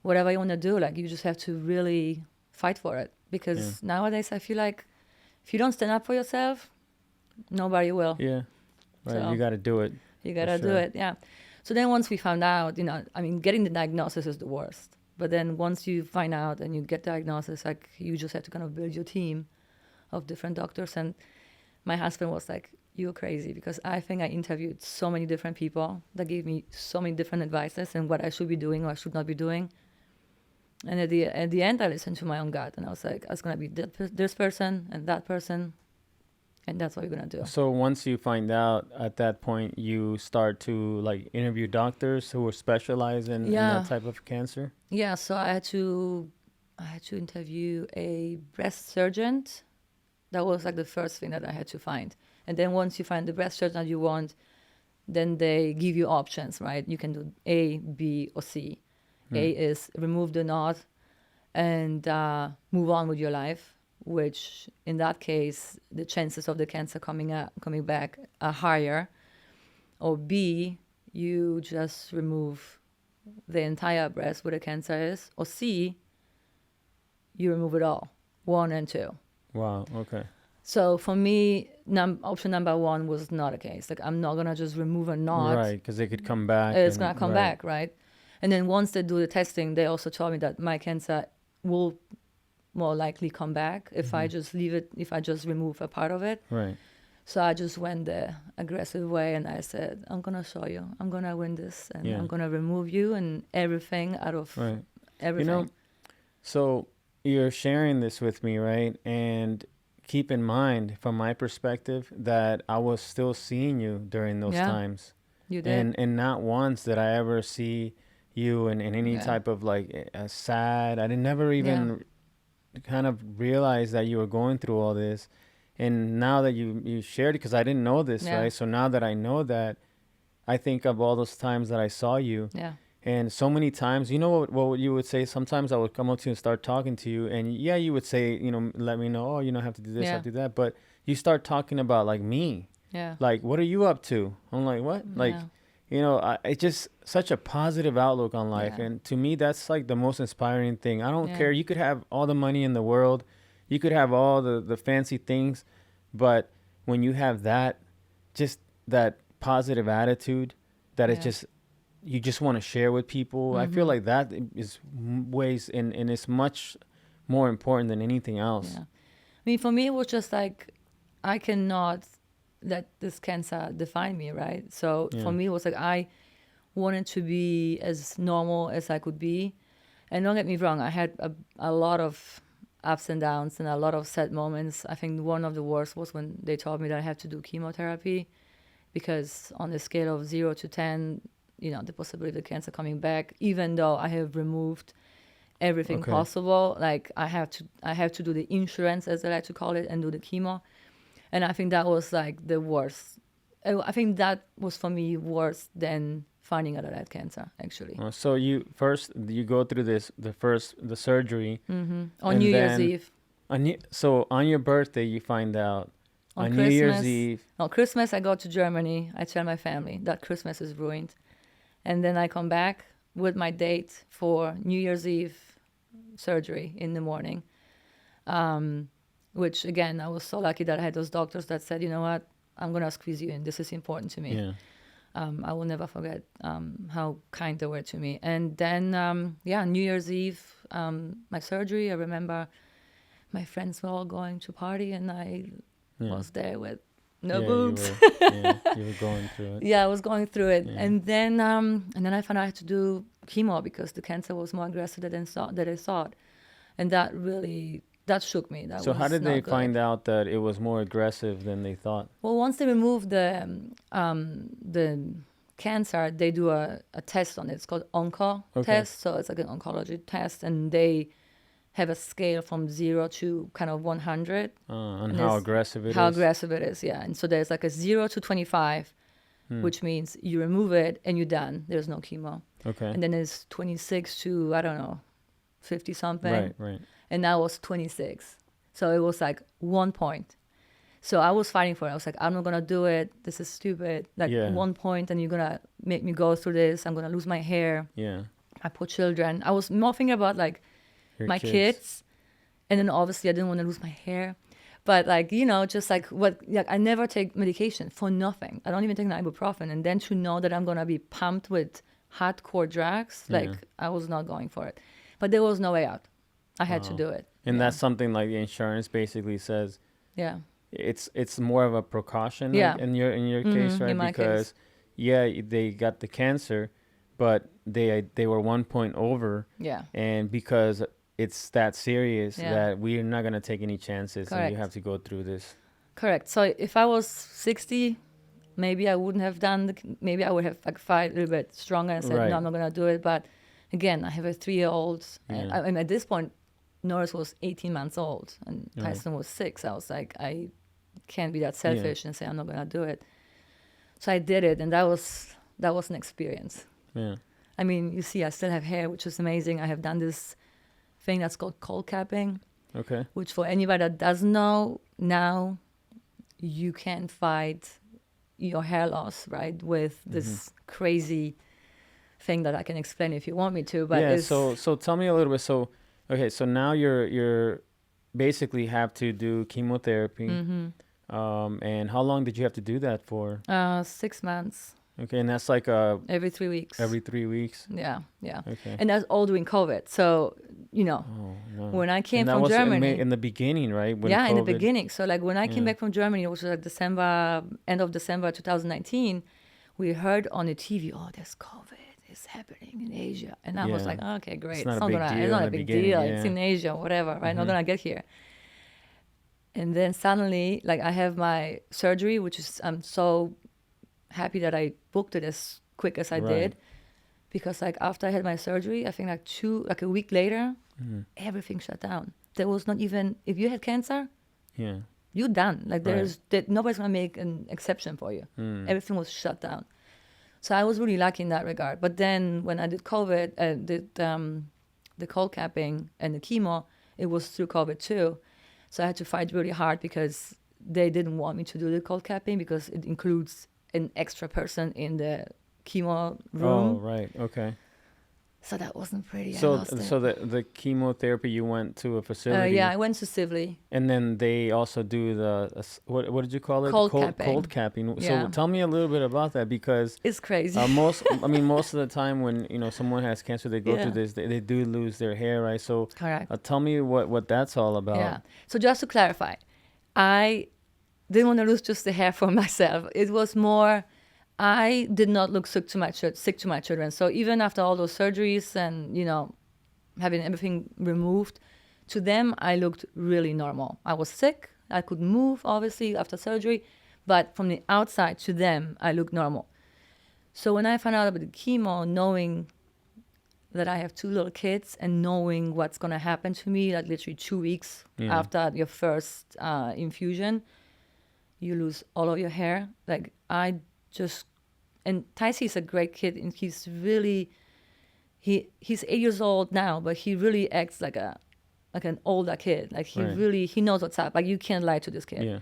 whatever you want to do, like you just have to really fight for it, because nowadays I feel like if you don't stand up for yourself, nobody will. Yeah. Right. So- You got to do it. You gotta do sure. it. Yeah. So then once we found out, I mean, getting the diagnosis is the worst, but then once you find out and you get diagnosis, like you just have to kind of build your team of different doctors. And my husband was like, "You're crazy," because I think I interviewed so many different people that gave me so many different advices and what I should be doing or I should not be doing. And at the end, I listened to my own gut, and I was like, I was gonna be this person and that person, and that's what we're gonna do. So once you find out, at that point, you start to like interview doctors who are specialized in that type of cancer. Yeah, so I had to interview a breast surgeon. That was like the first thing that I had to find. And then once you find the breast surgeon that you want, then they give you options, right? You can do A, B, or C. A is remove the knot and move on with your life, which in that case, the chances of the cancer coming back are higher. Or B, you just remove the entire breast where the cancer is. Or C, you remove it all, 1 and 2. Wow. Okay. So for me, option number 1 was not the case. Like I'm not gonna just remove a knot. Right, because it could come back. It's gonna come back, right? And then once they do the testing, they also told me that my cancer will more likely come back if I just leave it, if I just remove a part of it. Right. So I just went the aggressive way, and I said, I'm gonna show you. I'm gonna win this, and I'm gonna remove you and everything out of everything. So you're sharing this with me, right? And keep in mind, from my perspective, that I was still seeing you during those times. You did. And not once did I ever see you in any type of like sad. I didn't never even kind of realize that you were going through all this. And now that you shared it, because I didn't know this, right? So now that I know that, I think of all those times that I saw you. Yeah. And so many times, you know what you would say? Sometimes I would come up to you and start talking to you. And you would say, let me know, I have to do this, I have to do that. But you start talking about like me. Yeah. Like, what are you up to? I'm like, what? Like, it's just such a positive outlook on life. Yeah. And to me, that's like the most inspiring thing. I don't care. You could have all the money in the world. You could have all the fancy things. But when you have that, just that positive attitude that it's just, you just want to share with people. I feel like that is ways and it's much more important than anything else. Yeah. I mean, for me, it was just like, I cannot let this cancer define me, right? So for me, it was like, I wanted to be as normal as I could be. And don't get me wrong, I had a lot of ups and downs and a lot of sad moments. I think one of the worst was when they told me that I had to do chemotherapy, because on the scale of 0 to 10, the possibility of the cancer coming back, even though I have removed everything Okay. possible. Like I have to do the insurance, as I like to call it, and do the chemo. And I think that was like the worst. I think that was for me worse than finding out I had cancer, actually. So you go through the surgery, On and New Year's then Eve. so on your birthday you find out. On New Year's Christmas, Eve. on Christmas, I go to Germany. I tell my family that Christmas is ruined. And then I come back with my date for New Year's Eve surgery in the morning. Which, again, I was so lucky that I had those doctors that said, you know what, I'm going to squeeze you in. This is important to me. Yeah. I will never forget how kind they were to me. And then, New Year's Eve, my surgery, I remember my friends were all going to party, and I was there with no boobs. You were going through it. Yeah, I was going through it. Yeah. And then I found out I had to do chemo because the cancer was more aggressive than I thought. And that shook me. So how did they find out that it was more aggressive than they thought? Well, once they remove the cancer, they do a test on it. It's called onco test. So it's like an oncology test, and they have a scale from 0 to kind of 100. On how aggressive it is? How aggressive it is, yeah. And so there's like a 0 to 25, which means you remove it and you're done. There's no chemo. Okay. And then there's 26 to, I don't know, 50 something. Right. And I was 26. So it was like 1 point. So I was fighting for it. I was like, I'm not going to do it. This is stupid. Like 1 point and you're going to make me go through this. I'm going to lose my hair. Yeah. I put children. I was more thinking about like my kids. And then obviously I didn't want to lose my hair. But like, just like I never take medication for nothing. I don't even take an ibuprofen. And then to know that I'm going to be pumped with hardcore drugs, I was not going for it. But there was no way out. I had to do it. And that's something like the insurance basically says. Yeah. It's more of a precaution in your case, right? In my because case. they got the cancer, but they were 1 point over. Yeah. And because it's that serious that we're not going to take any chances. Correct. And you have to go through this. Correct. So if I was 60, maybe I wouldn't have maybe I would have like fight a little bit stronger and said, no, I'm not going to do it. But again, I have a 3-year-old. And at this point, Norris was 18 months old and Tyson was 6. I was like, I can't be that selfish and say I'm not going to do it. So I did it. And that was an experience. Yeah. I mean, you see, I still have hair, which is amazing. I have done this thing that's called cold capping. Okay. Which for anybody that doesn't know, now you can fight your hair loss, right? With this crazy thing that I can explain if you want me to. But so tell me a little bit. So, okay, so now you're basically have to do chemotherapy. And how long did you have to do that for? 6 months. Okay, and that's like every 3 weeks. Every 3 weeks. Yeah. Okay. And that's all during COVID. So, when I came from Germany in the beginning, right? When in the beginning. So like when I came back from Germany, it was like end of December 2019, we heard on the TV, oh, there's COVID. It's happening in Asia. And I was like, oh, okay, great. It's not a big deal. Yeah. It's in Asia, whatever, right? Not gonna get here. And then suddenly, like I have my surgery, which is, I'm so happy that I booked it as quick as I did. Because like after I had my surgery, I think like a week later, everything shut down. There was not even, if you had cancer, you're done. Like nobody's gonna make an exception for you. Everything was shut down. So I was really lucky in that regard. But then when I did COVID, the cold capping and the chemo, it was through COVID too. So I had to fight really hard because they didn't want me to do the cold capping because it includes an extra person in the chemo room. Oh, right. Okay. So that wasn't pretty. So the chemotherapy, you went to a facility. I went to Sivli. And then they also do what did you call it? Cold capping. So tell me a little bit about that because it's crazy. Most of the time when someone has cancer, they go through this. They do lose their hair, right? So correct. Tell me what that's all about. Yeah. So just to clarify, I didn't want to lose just the hair for myself. It was more. I did not look sick to my children. So even after all those surgeries and, having everything removed, to them, I looked really normal. I was sick. I could move, obviously, after surgery. But from the outside to them, I looked normal. So when I found out about the chemo, knowing that I have two little kids and knowing what's going to happen to me, like literally 2 weeks after your first infusion, you lose all of your hair. Like I just, and Tyson is a great kid, and he's really, he's 8 years old now, but he really acts like an older kid. Like he really, he knows what's up. Like you can't lie to this kid. Yeah.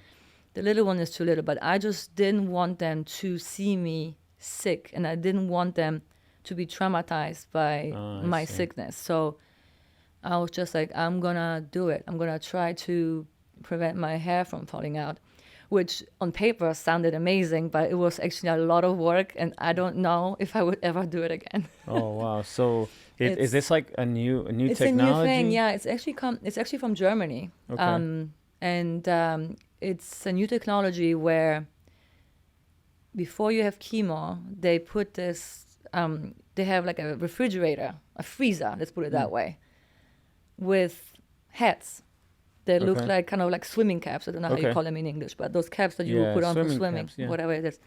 The little one is too little, but I just didn't want them to see me sick, and I didn't want them to be traumatized by my sickness. So I was just like, I'm gonna do it. I'm gonna try to prevent my hair from falling out, which on paper sounded amazing, but it was actually a lot of work, and I don't know if I would ever do it again. Oh wow! So is this like a new It's technology? a new thing, yeah. It's actually from Germany, Okay. and it's a new technology where before you have chemo, they put this. They have like a refrigerator, a freezer. Let's put it that way, with hats. They look like kind of like swimming caps. I don't know how you call them in English, but those caps that you will put on for swimming, caps, yeah. whatever it is.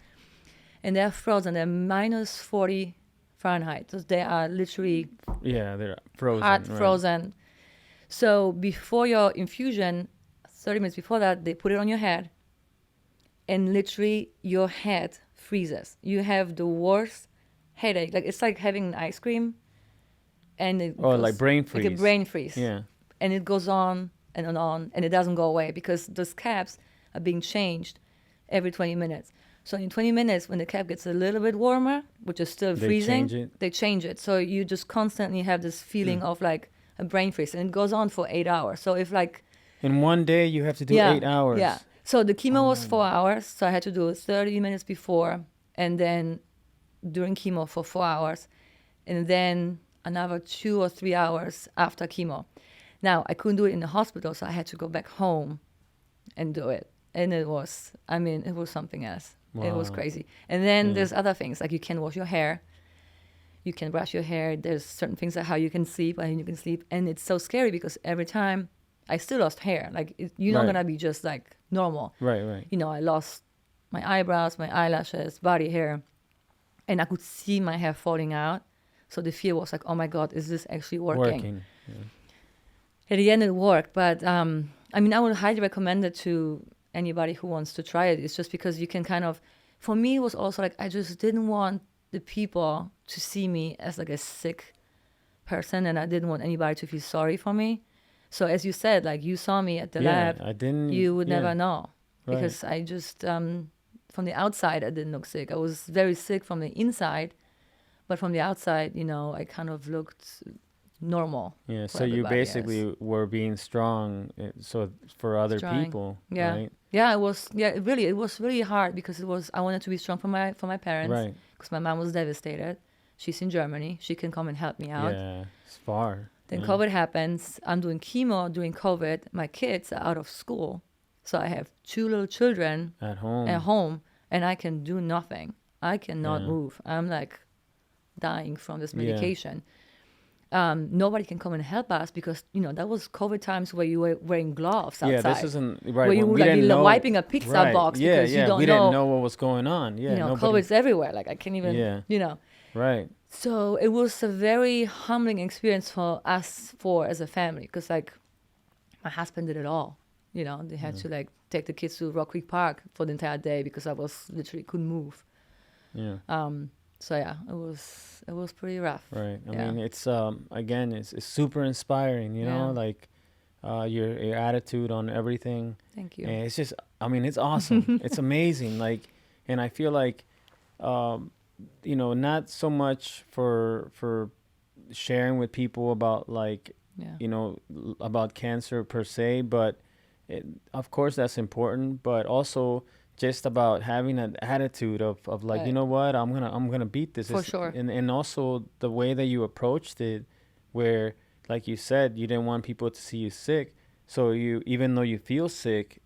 And they're frozen. They're minus 40 Fahrenheit. So they are literally they're frozen. hard right. frozen. So before your infusion, 30 minutes before that, they put it on your head, and literally your head freezes. You have the worst headache. Like it's like having an ice cream, and it goes, like brain freeze. Like a brain freeze. Yeah. And it goes on and on, and it doesn't go away because those caps are being changed every 20 minutes. So in 20 minutes, when the cap gets a little bit warmer, which is still freezing, they change it. So you just constantly have this feeling of like a brain freeze, and it goes on for 8 hours. So if like in one day you have to do 8 hours. Yeah. So the chemo was 4 hours, so I had to do it 30 minutes before, and then during chemo for 4 hours, and then another 2 or 3 hours after chemo. Now, I couldn't do it in the hospital, so I had to go back home and do it. And it was something else. Wow. It was crazy. And then there's other things, like you can wash your hair, you can brush your hair. There's certain things like how you can sleep, and you can sleep. And it's so scary because every time I still lost hair. Like, you're not going to be just like normal. Right. You know, I lost my eyebrows, my eyelashes, body hair, and I could see my hair falling out. So the fear was like, oh my God, is this actually working? Yeah. At the end, it worked. But I mean, I would highly recommend it to anybody who wants to try it. It's just because you can kind of, for me, it was also like, I just didn't want the people to see me as like a sick person, and I didn't want anybody to feel sorry for me. So as you said, like you saw me at the lab, you would never know. Right. Because I just, from the outside, I didn't look sick. I was very sick from the inside, but from the outside, you know, I kind of looked normal. Yeah, so you basically were being strong so for other people, right? Yeah, it was really hard because I wanted to be strong for my parents. Right. Because my mom was devastated. She's in Germany. She can come and help me out. Yeah, it's far. Then COVID happens. I'm doing chemo during COVID. My kids are out of school. So I have 2 little children at home, and I can do nothing. I cannot move. I'm like dying from this medication. Nobody can come and help us because, you know, that was COVID times where you were wearing gloves outside. Yeah, this isn't right. Where you would be wiping a pizza box because you don't know. We didn't know what was going on. Yeah, you know, COVID's everywhere. Like I can't even, you know. Right. So it was a very humbling experience for us as a family because, like, my husband did it all. You know, they had to, like, take the kids to Rock Creek Park for the entire day because I was literally couldn't move. Yeah. So, yeah, it was pretty rough. Right. I mean, it's, again, it's super inspiring, you know, like your attitude on everything. Thank you. And it's just, I mean, it's awesome. It's amazing. Like, and I feel like, you know, not so much for sharing with people about like, you know, about cancer per se, but of course that's important, but also just about having an attitude of like, you know what, I'm gonna beat this. For sure. And also the way that you approached it, where like you said, you didn't want people to see you sick. So you, even though you feel sick,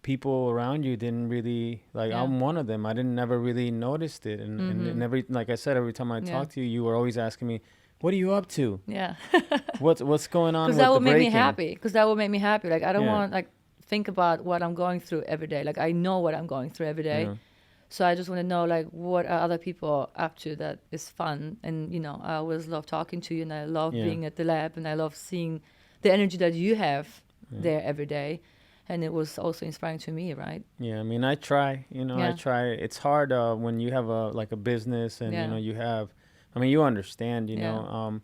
people around you didn't really like. I'm one of them. I never really noticed it, and every, like I said, every time I talked to you, you were always asking me, "What are you up to? Yeah, what's going on?" Because that would make me happy. Because that would make me happy. Like I don't want like think about what I'm going through every day. Like I know what I'm going through every day, So I just want to know, like, what are other people up to that is fun. And, you know, I always love talking to you, and I love Yeah. being at the lab, and I love seeing the energy that you have Yeah. there every day. And it was also inspiring to me, right? Yeah, I mean, I try, I Yeah. try. It's hard when you have a business and, Yeah. you have, I mean, you understand, Yeah.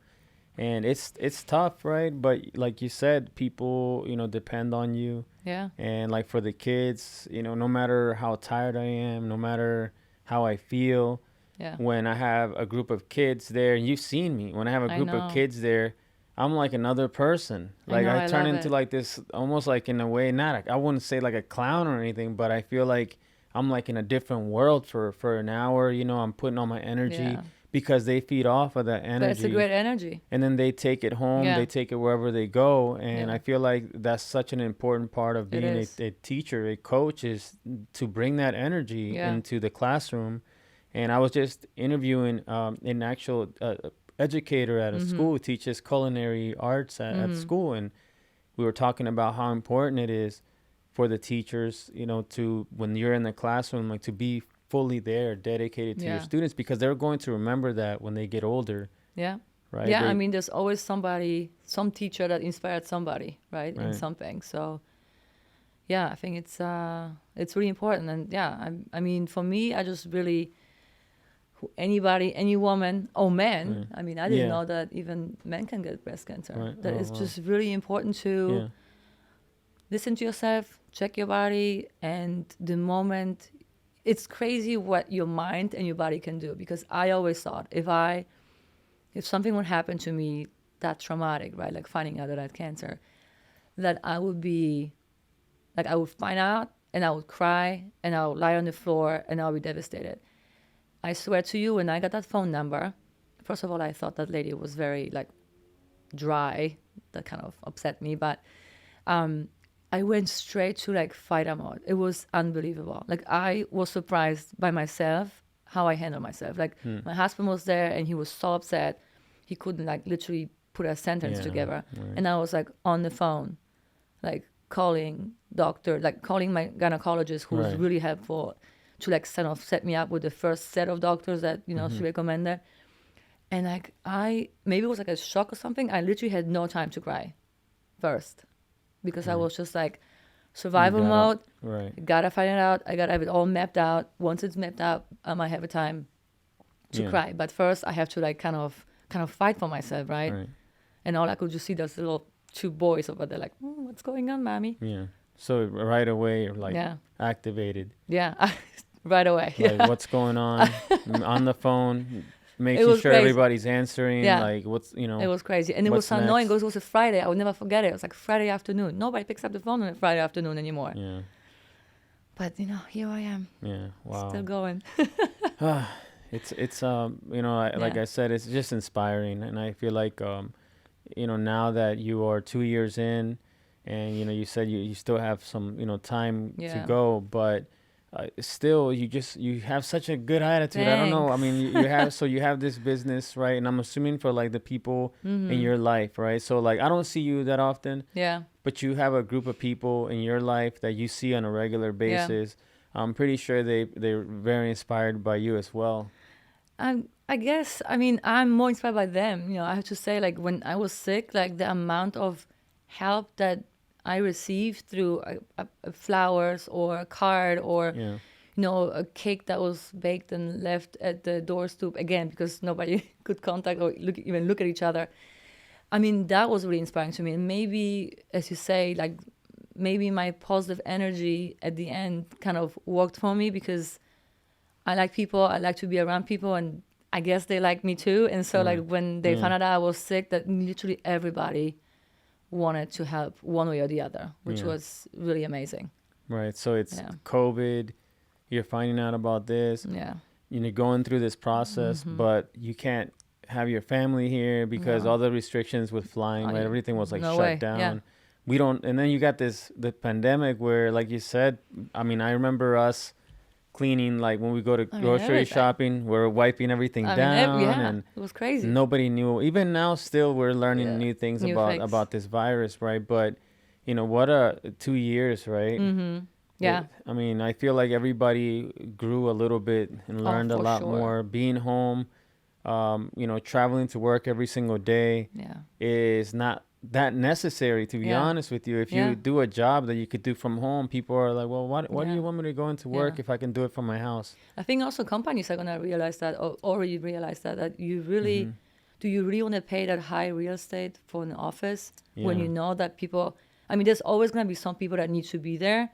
and it's tough, right? But like you said, people, depend on you. Yeah. And like for the kids, no matter how tired I am, no matter how I feel, Yeah. when I have a group of kids there, and you've seen me, when I have a I group of know. kids there, I'm like another person. I Like know, I I turn love into it. like this, almost like in a way, I wouldn't say like a clown or anything, but I feel like I'm like in a different world for an hour. I'm putting all my energy Yeah. because they feed off of that But it's a energy, great energy. and then they take it home, Yeah. they take it wherever they go. And Yeah. I feel like that's such an important part of It being is. a teacher, a coach, is to bring that energy Yeah. into the classroom. And I was just interviewing an actual educator at a Mm-hmm. school who teaches culinary arts at Mm-hmm. school, and we were talking about how important it is for the teachers, to, when you're in the classroom, like to be fully there, dedicated to your Yeah. students, because they're going to remember that when they get older, Yeah. right? Yeah. I They mean, there's always somebody, some teacher that inspired somebody, right, in right. something. So yeah, I think it's really important. And yeah, I mean, for me, I just really, anybody, any woman or man. Right. I mean, I didn't Yeah. know that even men can get breast cancer. Right. That Oh it's wow. just really important to Yeah. listen to yourself, check your body, and the moment, it's crazy what your mind and your body can do. Because I always thought if something would happen to me that traumatic, right, like finding out that I had cancer, that I would be, like, I would find out and I would cry and I would lie on the floor and I would be devastated. I swear to you, when I got that phone number, first of all, I thought that lady was very, like, dry. That kind of upset me. But I went straight to, like, fighter mode. It was unbelievable. Like, I was surprised by myself, how I handled myself. Like, my husband was there and he was so upset. He couldn't, like, literally put a sentence Yeah. together. Right. And I was, like, on the phone, like, calling doctor, like, calling my gynecologist, who was Right. really helpful to, like, kind of set me up with the first set of doctors that, she recommended. And, like, maybe it was like a shock or something. I literally had no time to cry first, because I was just like, survival You mode. Right. Gotta find it out. I gotta have it all mapped out. Once it's mapped out, I might have a time to Yeah. cry. But first, I have to, like, kind of fight for myself, right? Right. And all I could just see those little two boys over there, like, what's going on, mommy? Yeah. So right away, you're like Yeah, activated. yeah, right away. Like Yeah. what's going on on the phone, making was sure crazy. everybody's answering. Yeah. Like what's It was crazy. And it was what's so annoying next? because it was a Friday. I would never forget it. It was like Friday afternoon. Nobody picks up the phone on a Friday afternoon anymore. Yeah. But, here I am, Yeah. Wow. still going. It's like Yeah. I said, it's just inspiring, and I feel like now that you are 2 years in, and you said you still have some time to Yeah. go, but still you have such a good attitude. I don't know. I mean, you have so you have this business, right? And I'm assuming for like the people in your life, right? So like I don't see you that often, Yeah. but you have a group of people in your life that you see on a regular basis. I'm pretty sure they're very inspired by you as well. I guess, I mean, I'm more inspired by them. I have to say, like, when I was sick, like, the amount of help that I received through flowers or a card or, Yeah. a cake that was baked and left at the doorstep, again, because nobody could contact or even look at each other. I mean, that was really inspiring to me. And maybe, as you say, like, maybe my positive energy at the end kind of worked for me, because I like people. I like to be around people, and I guess they like me too. And so, like, when they Yeah. found out I was sick, that literally everybody wanted to help one way or the other, which Yeah. was really amazing. Right. So it's Yeah. COVID. You're finding out about this. Yeah. You're going through this process, but you can't have your family here because No. all the restrictions with flying, Oh, right? yeah. Everything was like No shut way. down. Yeah. We don't, and then you got the pandemic where, like you said, I mean, I remember us cleaning, like when we go to I mean, grocery everything. shopping, we're wiping everything I mean, down, yeah, and it was crazy. nobody knew. Even now, still, we're learning Yeah. new things New about things. about this virus, right? But what a 2 years, right? Mm-hmm. Yeah. I mean, I feel like everybody grew a little bit and learned a for lot sure. more. Being home, traveling to work every single day Yeah. is not that necessary, to be Yeah. honest with you. If Yeah. you do a job that you could do from home, people are like, well, why do Yeah. you want me to go into Yeah. work if I can do it from my house? I think also companies are gonna realize that, or already realize that you really Mhm. do you really want to pay that high real estate for an office when Yeah. you know that people. I mean, there's always gonna be some people that need to be there,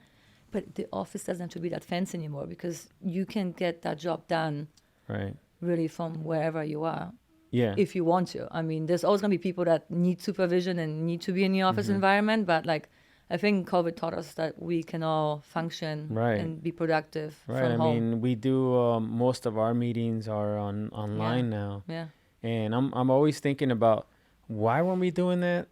but the office doesn't have to be that fancy anymore because you can get that job done Right. really from wherever you are Yeah. if you want to. I mean, there's always gonna be people that need supervision and need to be in the office environment, but like I think COVID taught us that we can all function Right. and be productive Right. from I home. mean, we do most of our meetings are online now. Yeah. And I'm always thinking about, why weren't we doing that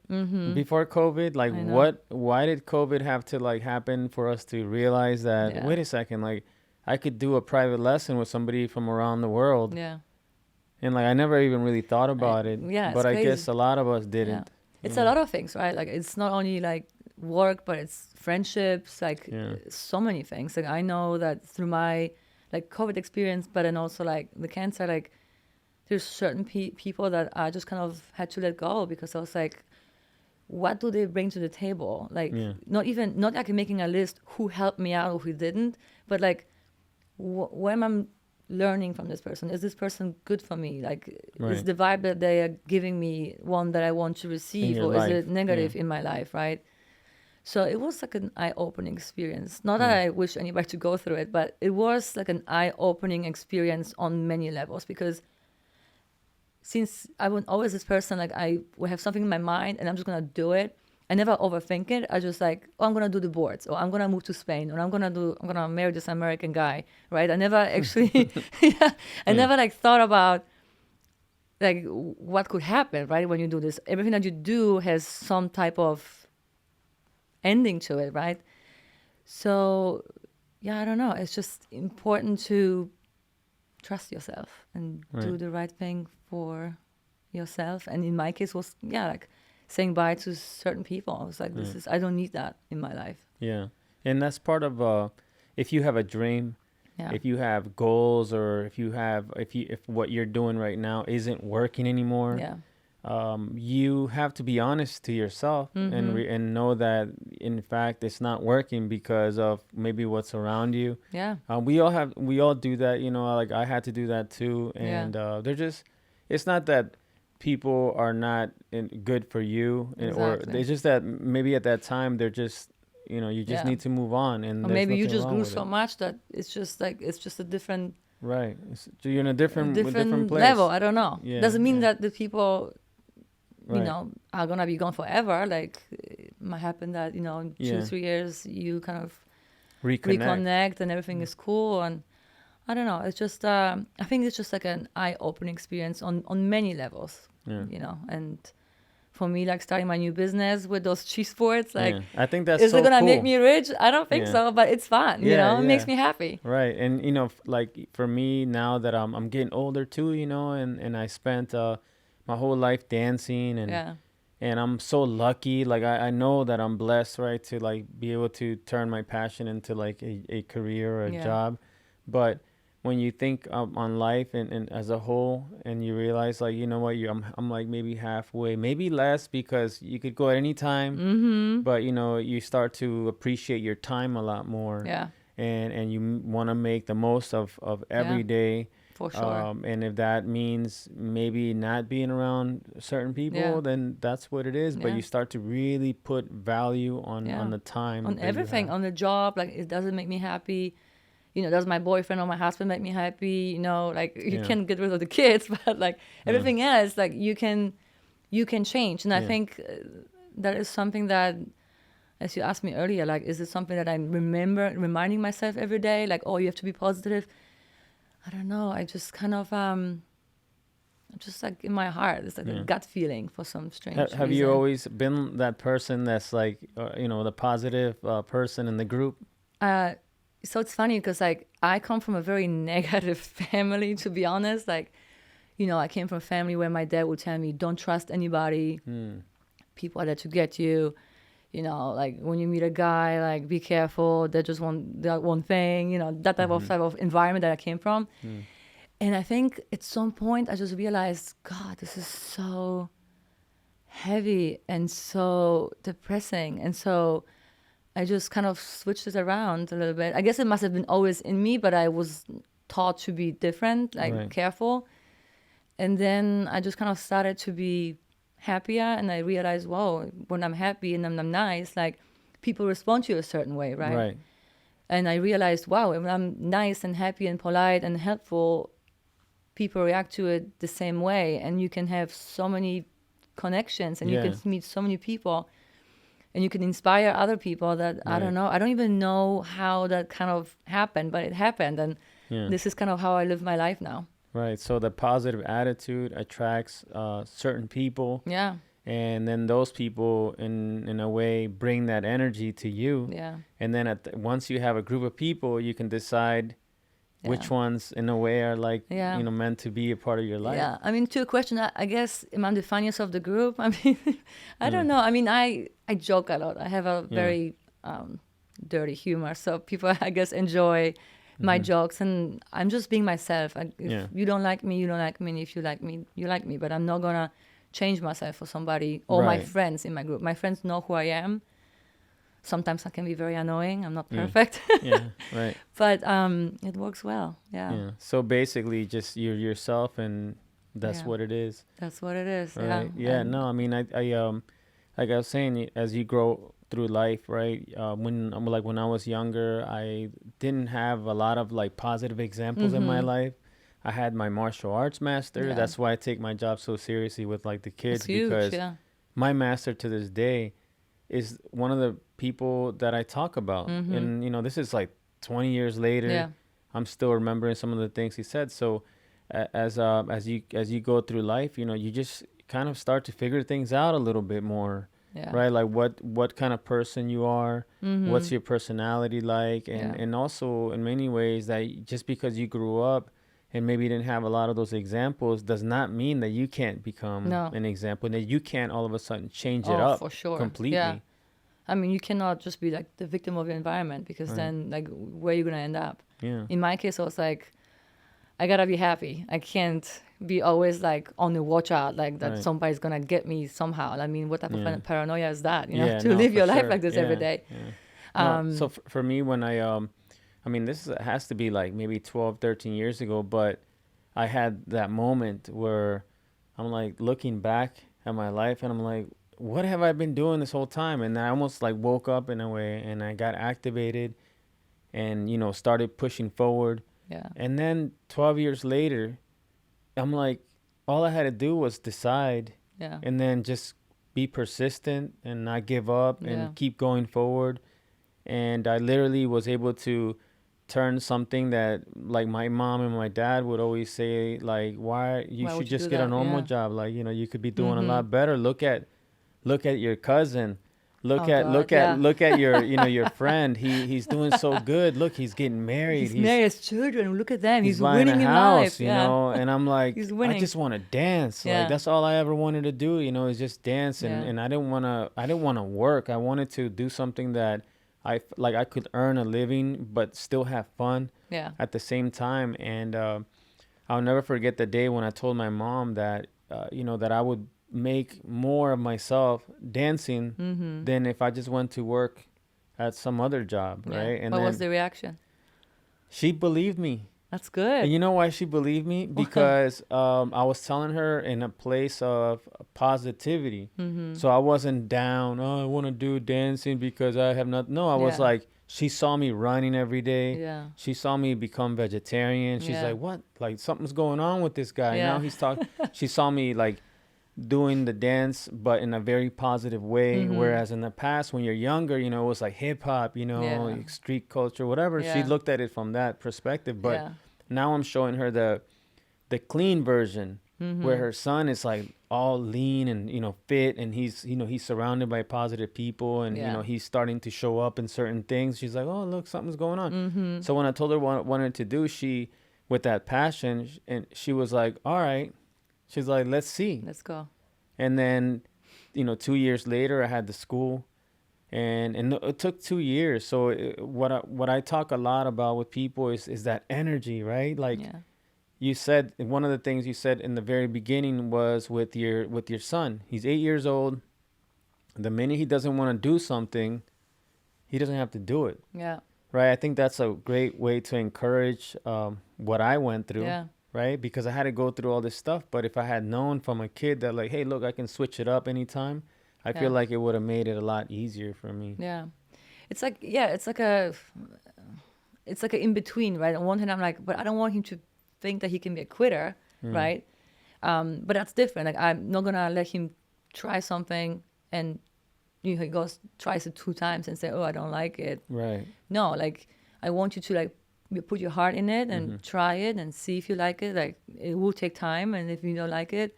before COVID? Like, I know. why did COVID have to like happen for us to realize that, Yeah. wait a second, like I could do a private lesson with somebody from around the world. Yeah. And like, I never even really thought about it, yeah, it's but I guess crazy. a lot of us Yeah. didn't. It's Yeah. a lot of things, right? Like it's not only like work, but it's friendships, like Yeah. so many things. Like I know that through my like COVID experience, but then also like the cancer, like there's certain people that I just kind of had to let go because I was like, what do they bring to the table? Like Yeah. not like making a list who helped me out or who didn't, but like what am I learning from this person? Is this person good for me? Like is Right. the vibe that they are giving me one that I want to receive, your or is life, it negative yeah. in my life, right? So it was like an eye-opening experience. Not that I wish anybody to go through it, but it was like an eye-opening experience on many levels because since I was always this person, like I will have something in my mind and I'm just gonna do it. I never overthink it. I just like, oh, I'm gonna do the boards, or I'm gonna move to Spain, or I'm gonna marry this American guy, right? I never actually, I never like thought about like what could happen, right? When you do this, everything that you do has some type of ending to it, right? So, yeah, I don't know. It's just important to trust yourself and do Right. the right thing for yourself. And in my case was, like saying bye to certain people. I was like, I don't need that in my life. Yeah. And that's part of if you have a dream, Yeah. if you have goals, or if what you're doing right now isn't working anymore, Yeah. you have to be honest to yourself and know that in fact it's not working because of maybe what's around you. Yeah. We all do that, like I had to do that too. And it's not that people are not good for you, or Exactly. it's just that maybe at that time they're just, you just Yeah. need to move on, and Or there's maybe you nothing just wrong grew with so it. much that it's just a different Right. So you're in a different place. level. I don't know. Yeah, Doesn't mean yeah. that the people, Right. are gonna be gone forever. Like it might happen that in Yeah. 2-3 years you kind of Reconnect. reconnect and everything is cool. And I don't know. It's just I think it's just like an eye-opening experience on many levels. Yeah. And for me, like starting my new business with those cheese boards, like. Yeah. I think that's Is so it gonna cool. make me rich? I don't think Yeah. so, but it's fun. Yeah, It makes yeah. me happy. Right. And like for me now that I'm getting older too, and I spent my whole life dancing, and Yeah. and I'm so lucky. Like I know that I'm blessed, right, to like be able to turn my passion into like a career or a Yeah. job. But when you think on life and as a whole, and you realize like, you know what, I'm like maybe halfway, maybe less, because you could go at any time. Mm-hmm. But you start to appreciate your time a lot more. Yeah. And you want to make the most of every Yeah. day. For sure. And if that means maybe not being around certain people, Yeah. then that's what it is. But Yeah. you start to really put value on the time. On that you everything, have. on the job, like it doesn't make me happy. Does my boyfriend or my husband make me happy? Like you Yeah. can't get rid of the kids, but like everything else, like you can change. And I Yeah. think that is something that, as you asked me earlier, like, is it something that I reminding myself every day? Like, oh, you have to be positive. I don't know. I just kind of, just like in my heart, it's like a gut feeling for some strange Have you reason. always been that person that's like, the positive person in the group? So it's funny because like I come from a very negative family, to be honest. Like, I came from a family where my dad would tell me, don't trust anybody. People are there to get you. you know, like when you meet a guy, like be careful, they just want that one thing, you know, that type of environment that I came from. And I think at some point I just realized, God, this is so heavy and so depressing. And so I just kind of switched it around a little bit. I guess it must have been always in me, but I was taught to be different, like Right. careful. And then I just kind of started to be happier, and I realized, whoa, when I'm happy and I'm nice, like people respond to you a certain way, right? Right. And I realized, wow, when I'm nice and happy and polite and helpful, people react to it the same way, and you can have so many connections, and you Yeah. can meet so many people, and you can inspire other people that I don't Right. know. I don't even know how that kind of happened, but it happened, and Yeah. this is kind of how I live my life now. Right. So the positive attitude attracts certain people, Yeah, and then those people, in a way, bring that energy to you. yeah, And then once you have a group of people, you can decide yeah. which ones, in a way, are like Yeah. meant to be a part of your life. Yeah, I mean, to a question, I guess, am I the funniest of the group? I mean, I don't know. I mean, I joke a lot. I have a very dirty humor, so people, I guess, enjoy my jokes, and I'm just being myself. If you don't like me, you don't like me, and if you like me, you like me. But I'm not gonna change myself for somebody or my Right. friends in my group. My friends know who I am. Sometimes I can be very annoying. I'm not Yeah. perfect, Yeah. Right. but it works well. Yeah, Yeah. So basically, just you're yourself, and that's Yeah. what it is. that's what it is. Right. Yeah, Yeah. No, I mean, like I was saying, as you grow through life, right? When I was younger, I didn't have a lot of like positive examples in my life. I had my martial arts master. Yeah. That's why I take my job so seriously with like the kids, It's huge. because Yeah. my master to this day is one of the people that I talk about. And this is like 20 years later. Yeah. I'm still remembering some of the things he said. So as you go through life, you just kind of start to figure things out a little bit more. Yeah. Right? Like what kind of person you are, what's your personality like, and Yeah. and also in many ways that just because you grew up and maybe didn't have a lot of those examples does not mean that you can't become No. an example, and that you can't all of a sudden change it Oh, up for sure. completely. Yeah. I mean, you cannot just be like the victim of your environment, because Right. then like where are you gonna end up? Yeah. In my case, I was like, I gotta be happy. I can't be always like on the watch out, like that Right. somebody's gonna get me somehow. I mean, what type Yeah. of paranoia is that? You know, Yeah, to no, live for your life sure. like this every Yeah, day. yeah. No, so Um, for me, when I mean, this has to be like maybe 12, 13 years ago, but I had that moment where I'm like looking back at my life, and I'm like, what have I been doing this whole time? And I almost like woke up in a way, and I got activated, and started pushing forward. yeah. And then 12 years later, I'm like, all I had to do was decide, Yeah. and then just be persistent and not give up and Yeah. keep going forward. And I literally was able to turn something that like my mom and my dad would always say, like, why you Why should would you just do get a that? normal Yeah. job. Like, you could be doing a lot better. Look at your cousin. Look Oh at God. Yeah. look at your your friend. He's doing so good. Look, he's getting married. He's married, his children. Look at them. He's He's buying a winning in house, life. Yeah. and I'm like, He's I winning. just want to dance. Like, Yeah. that's all I ever wanted to do, is just dance. And, Yeah. and I didn't want to work. I wanted to do something that I could earn a living, but still have fun Yeah. at the same time. And I'll never forget the day when I told my mom that, that I would make more of myself dancing than if I just went to work at some other job, Yeah. right? And what then was the reaction? she believed me. That's good. And you know why she believed me? Because I was telling her in a place of positivity. So I wasn't down. Oh, I want to do dancing because I have not. No, I was Yeah. like, she saw me running every day. Yeah. She saw me become vegetarian. She's Yeah. like, what? Like, something's going on with this guy. Yeah. Now he's talking. She saw me like doing the dance, but in a very positive way. Whereas in the past, when you're younger, it was like hip hop, Yeah. street culture, whatever. She Yeah. looked at it from that perspective. But Yeah. now I'm showing her the clean version, where her son is like all lean and fit, and he's surrounded by positive people, and Yeah. he's starting to show up in certain things. She's like, oh, look, something's going on. So when I told her what I wanted to do, she, with that passion, and she was like, all right. She's like, let's see. Let's go. And then 2 years later, I had the school, and it took 2 years. So what I talk a lot about with people is that energy, right? Like Yeah. you said, one of the things you said in the very beginning was with your son. He's 8 years old. The minute he doesn't want to do something, he doesn't have to do it, Yeah. right? I think that's a great way to encourage what I went through, Yeah. right? Because I had to go through all this stuff. But if I had known from a kid that like, hey, look, I can switch it up anytime, I feel Yeah. like it would have made it a lot easier for me. Yeah. It's like, yeah, it's like a in between, right? On one hand, I'm like, but I don't want him to think that he can be a quitter, right? But that's different. Like, I'm not gonna let him try something and he tries it 2 times and say, oh, I don't like it. Right. No, like, I want you to like put your heart in it and try it and see if you like it. Like, it will take time, and if you don't like it,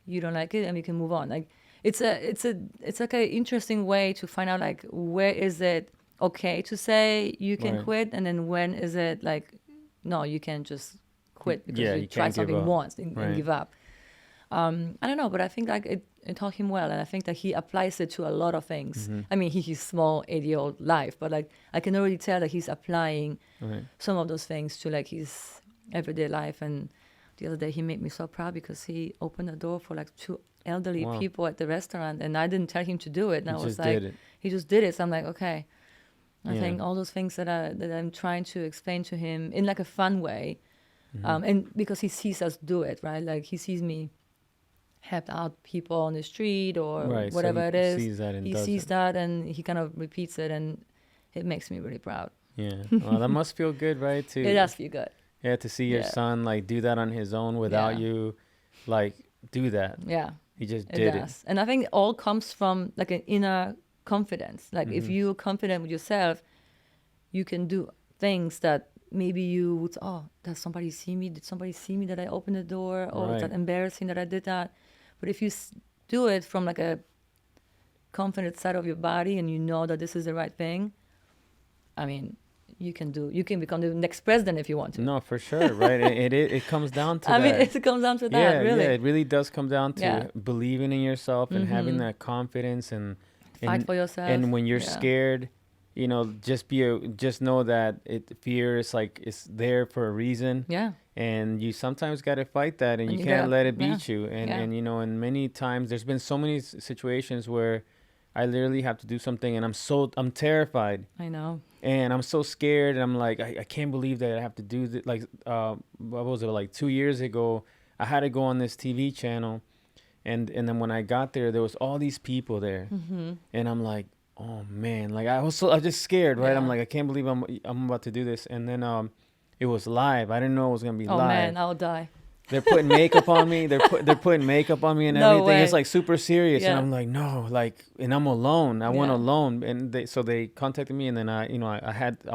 you don't like it, and we can move on. Like, it's like an interesting way to find out like where is it okay to say you can Right. quit, and then when is it like no, you can just quit because Yeah, you you tried can't give something up. once and Right. give up. I don't know, but I think like it taught him well, and I think that he applies it to a lot of things. I mean, he's small 8-year-old life, but like I can already tell that he's applying Right. some of those things to like his everyday life. And the other day he made me so proud because he opened the door for like 2 elderly Wow. people at the restaurant, and I didn't tell him to do it. And He I was just like, did it. he just did it. So I'm like, okay. I Yeah. think all those things that I'm trying to explain to him in like a fun way, and because he sees us do it, right? Like he sees me help out people on the street or Right. whatever So it he is. sees that and He does sees it. that and he kind of repeats it, and it makes me really proud. Yeah. Well, that must feel good, right? To It does feel good. Yeah, to see your Yeah. son like do that on his own without Yeah. you, like do that. Yeah. He just It did does. And I think it all comes from like an inner confidence. Like if you're confident with yourself, you can do things that maybe you would, oh, does somebody see me? Did somebody see me that I opened the door? Oh, is that Right. embarrassing that I did that? But if you do it from like a confident side of your body and you know that this is the right thing, I mean, you can become the next president if you want to. No, for sure, right? It comes down to I mean, that. it comes down to that, Yeah, really. yeah, it really does come down to Yeah. believing in yourself and having that confidence and Fight for yourself. And when you're Yeah. scared, you know, just know that fear is like it's there for a reason. Yeah. And you sometimes got to fight that, and And you you can't gotta- let it yeah, beat you. And yeah. and you know, and many times there's been so many situations where I literally have to do something, and I'm terrified, I know. and I'm so scared, and I'm like, I can't believe that I have to do this. Like, what was it, like 2 years ago? I had to go on this TV channel, and then when I got there, there was all these people there, and I'm like, oh man, like I was just scared, right? I'm Yeah. like, I can't believe I'm about to do this, and then it was live. I didn't know it was gonna be Oh live. man, I'll die. They're putting makeup on me. They're putting makeup on me and No everything. It's way. like super serious, and Yeah. I'm like, no, like, and I'm alone. I went Yeah. alone, and they contacted me, and then I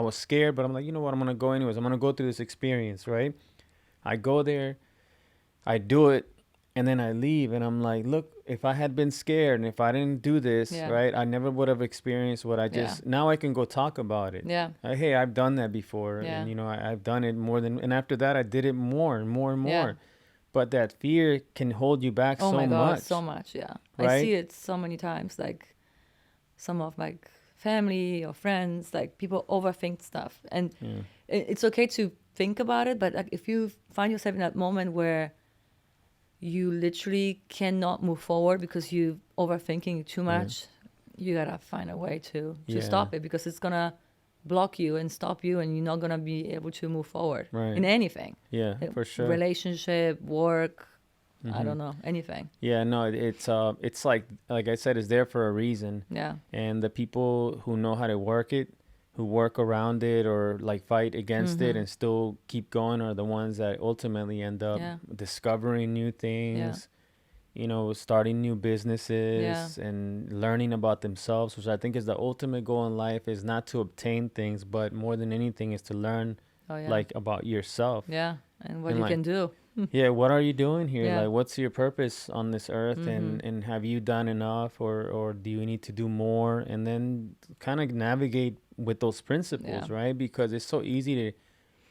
was scared, but I'm like, you know what? I'm gonna go anyways. I'm gonna go through this experience, right? I go there, I do it, and then I leave, and I'm like, look, if I had been scared and if I didn't do this, Yeah. right, I never would have experienced what I just. Now I can go talk about it. Yeah. Hey, I've done that before, Yeah. and I've done it more than. And after that, I did it more and more and more. Yeah. But that fear can hold you back Oh so my God, much. so much. Yeah. I Right? see it so many times. Like some of my family or friends, like people overthink stuff, and it's okay to think about it. But like if you find yourself in that moment where you literally cannot move forward because you overthinking too much, you gotta find a way to Yeah. stop it, because it's gonna block you and stop you, and you're not gonna be able to move forward Right. in anything. Yeah, for sure. Relationship, work, I don't know, anything. Yeah, no, it's like I said, it's there for a reason. Yeah. And the people who know how to work it, who work around it or like fight against it and still keep going, are the ones that ultimately end up Yeah. discovering new things, starting new businesses and learning about themselves, which I think is the ultimate goal in life, is not to obtain things, but more than anything is to learn Oh yeah. like about yourself. Yeah, and what And, you like, can do. Yeah, what are you doing here? Yeah. Like, what's your purpose on this earth? And have you done enough, or do you need to do more? And then kind of navigate with those principles, Yeah. right? Because it's so easy to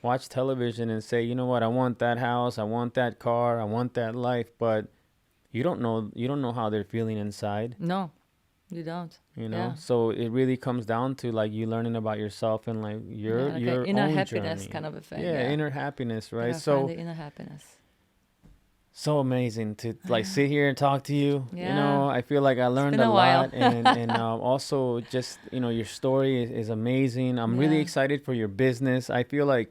watch television and say, you know what, I want that house, I want that car, I want that life, but you don't know how they're feeling inside. No, You don't. You know, Yeah. so it really comes down to like you learning about yourself and like Yeah, like your an inner own happiness journey. kind of a thing. Yeah, Yeah. inner happiness, You right? gotta find the So inner happiness. so amazing to like sit here and talk to you. You Yeah. know, I feel like I learned been a a while. lot, and also just your story is amazing. I'm really Yeah. excited for your business. I feel like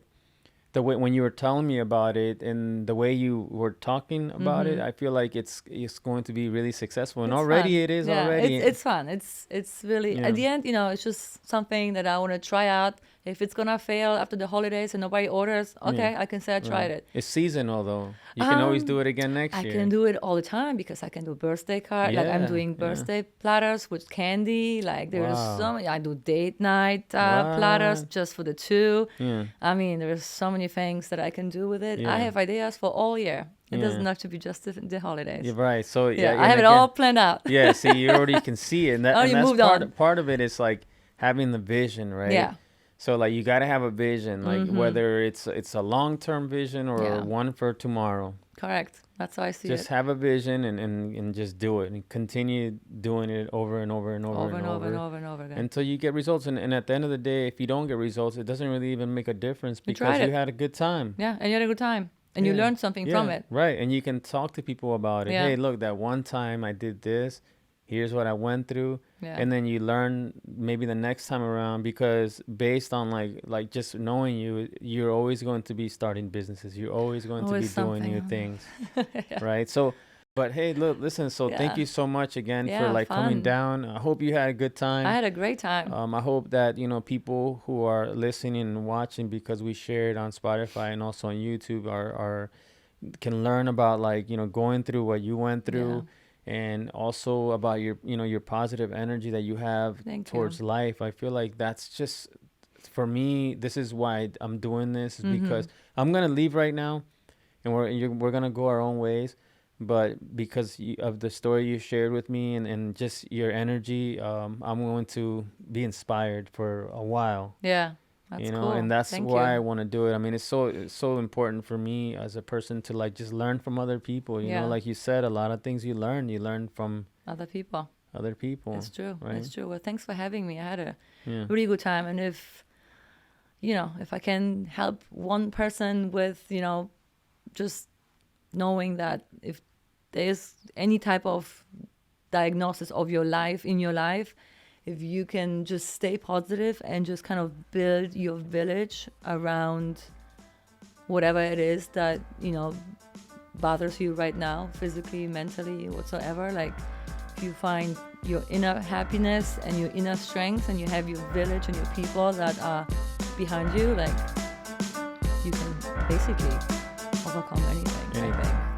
the way when you were telling me about it and the way you were talking about it, I feel like it's going to be really successful, and It's already fun. it is Yeah, already. it's fun. It's really Yeah. at the end, it's just something that I want to try out. If it's gonna fail after the holidays and nobody orders, okay, I can say I tried it. It's seasonal though. You can always do it again next I year. can do it all the time because I can do birthday card. Like I'm Yeah, doing yeah. birthday platters with candy. Like there's Wow. so many. I do date night What? platters just for the two. Yeah. I mean, there's so many things that I can do with it. Yeah. I have ideas for all year. It Yeah. doesn't have to be just the holidays. You're right. So Yeah, yeah, I have it all planned out. Yeah, see, you already can see it, and that Oh, and you that's moved on. part of it is like having the vision, right? Yeah. So like you got to have a vision, like whether it's a long-term vision or Yeah. one for tomorrow. Correct. That's how I see Just it. have a vision and just do it and continue doing it over and over and over Over and and over and over over and over again. until you get results. And at the end of the day, if you don't get results, it doesn't really even make a difference You because tried you it. had a good time. Yeah, and you had a good time. And you Yeah. learned something from Yeah, it. right. And you can talk to people about it. Yeah. Hey, look, that one time I did this. Here's what I went through. Yeah. And then you learn maybe the next time around, because based on like just knowing you, you're always going to be starting businesses. You're always going to be Always doing new something. things. Right? So, but hey, look, listen, so thank Yeah. you so much again for Yeah, like coming fun. down. I hope you had a good time. I had a great time. I hope that, people who are listening and watching, because we share it on Spotify and also on YouTube, are can learn about like, going through what you went through, and also about your positive energy that you have Thank towards you. life. I feel like that's just, for me, this is why I'm doing this, is because I'm going to leave right now and we're going to go our own ways. But because of the story you shared with me and just your energy, I'm going to be inspired for a while. Yeah. That's cool. And that's Thank why you. I want to do it. I mean, it's so important for me as a person to like just learn from other people. You know, like you said, a lot of things you learn from Other people. other people. It's true. Right? It's true. Well, thanks for having me. I had a Yeah. really good time. And if I can help one person with, just knowing that if there's any type of diagnosis of your life in your life, if you can just stay positive and just kind of build your village around whatever it is that, bothers you right now, physically, mentally, whatsoever, like if you find your inner happiness and your inner strength and you have your village and your people that are behind you, like you can basically overcome anything. I think.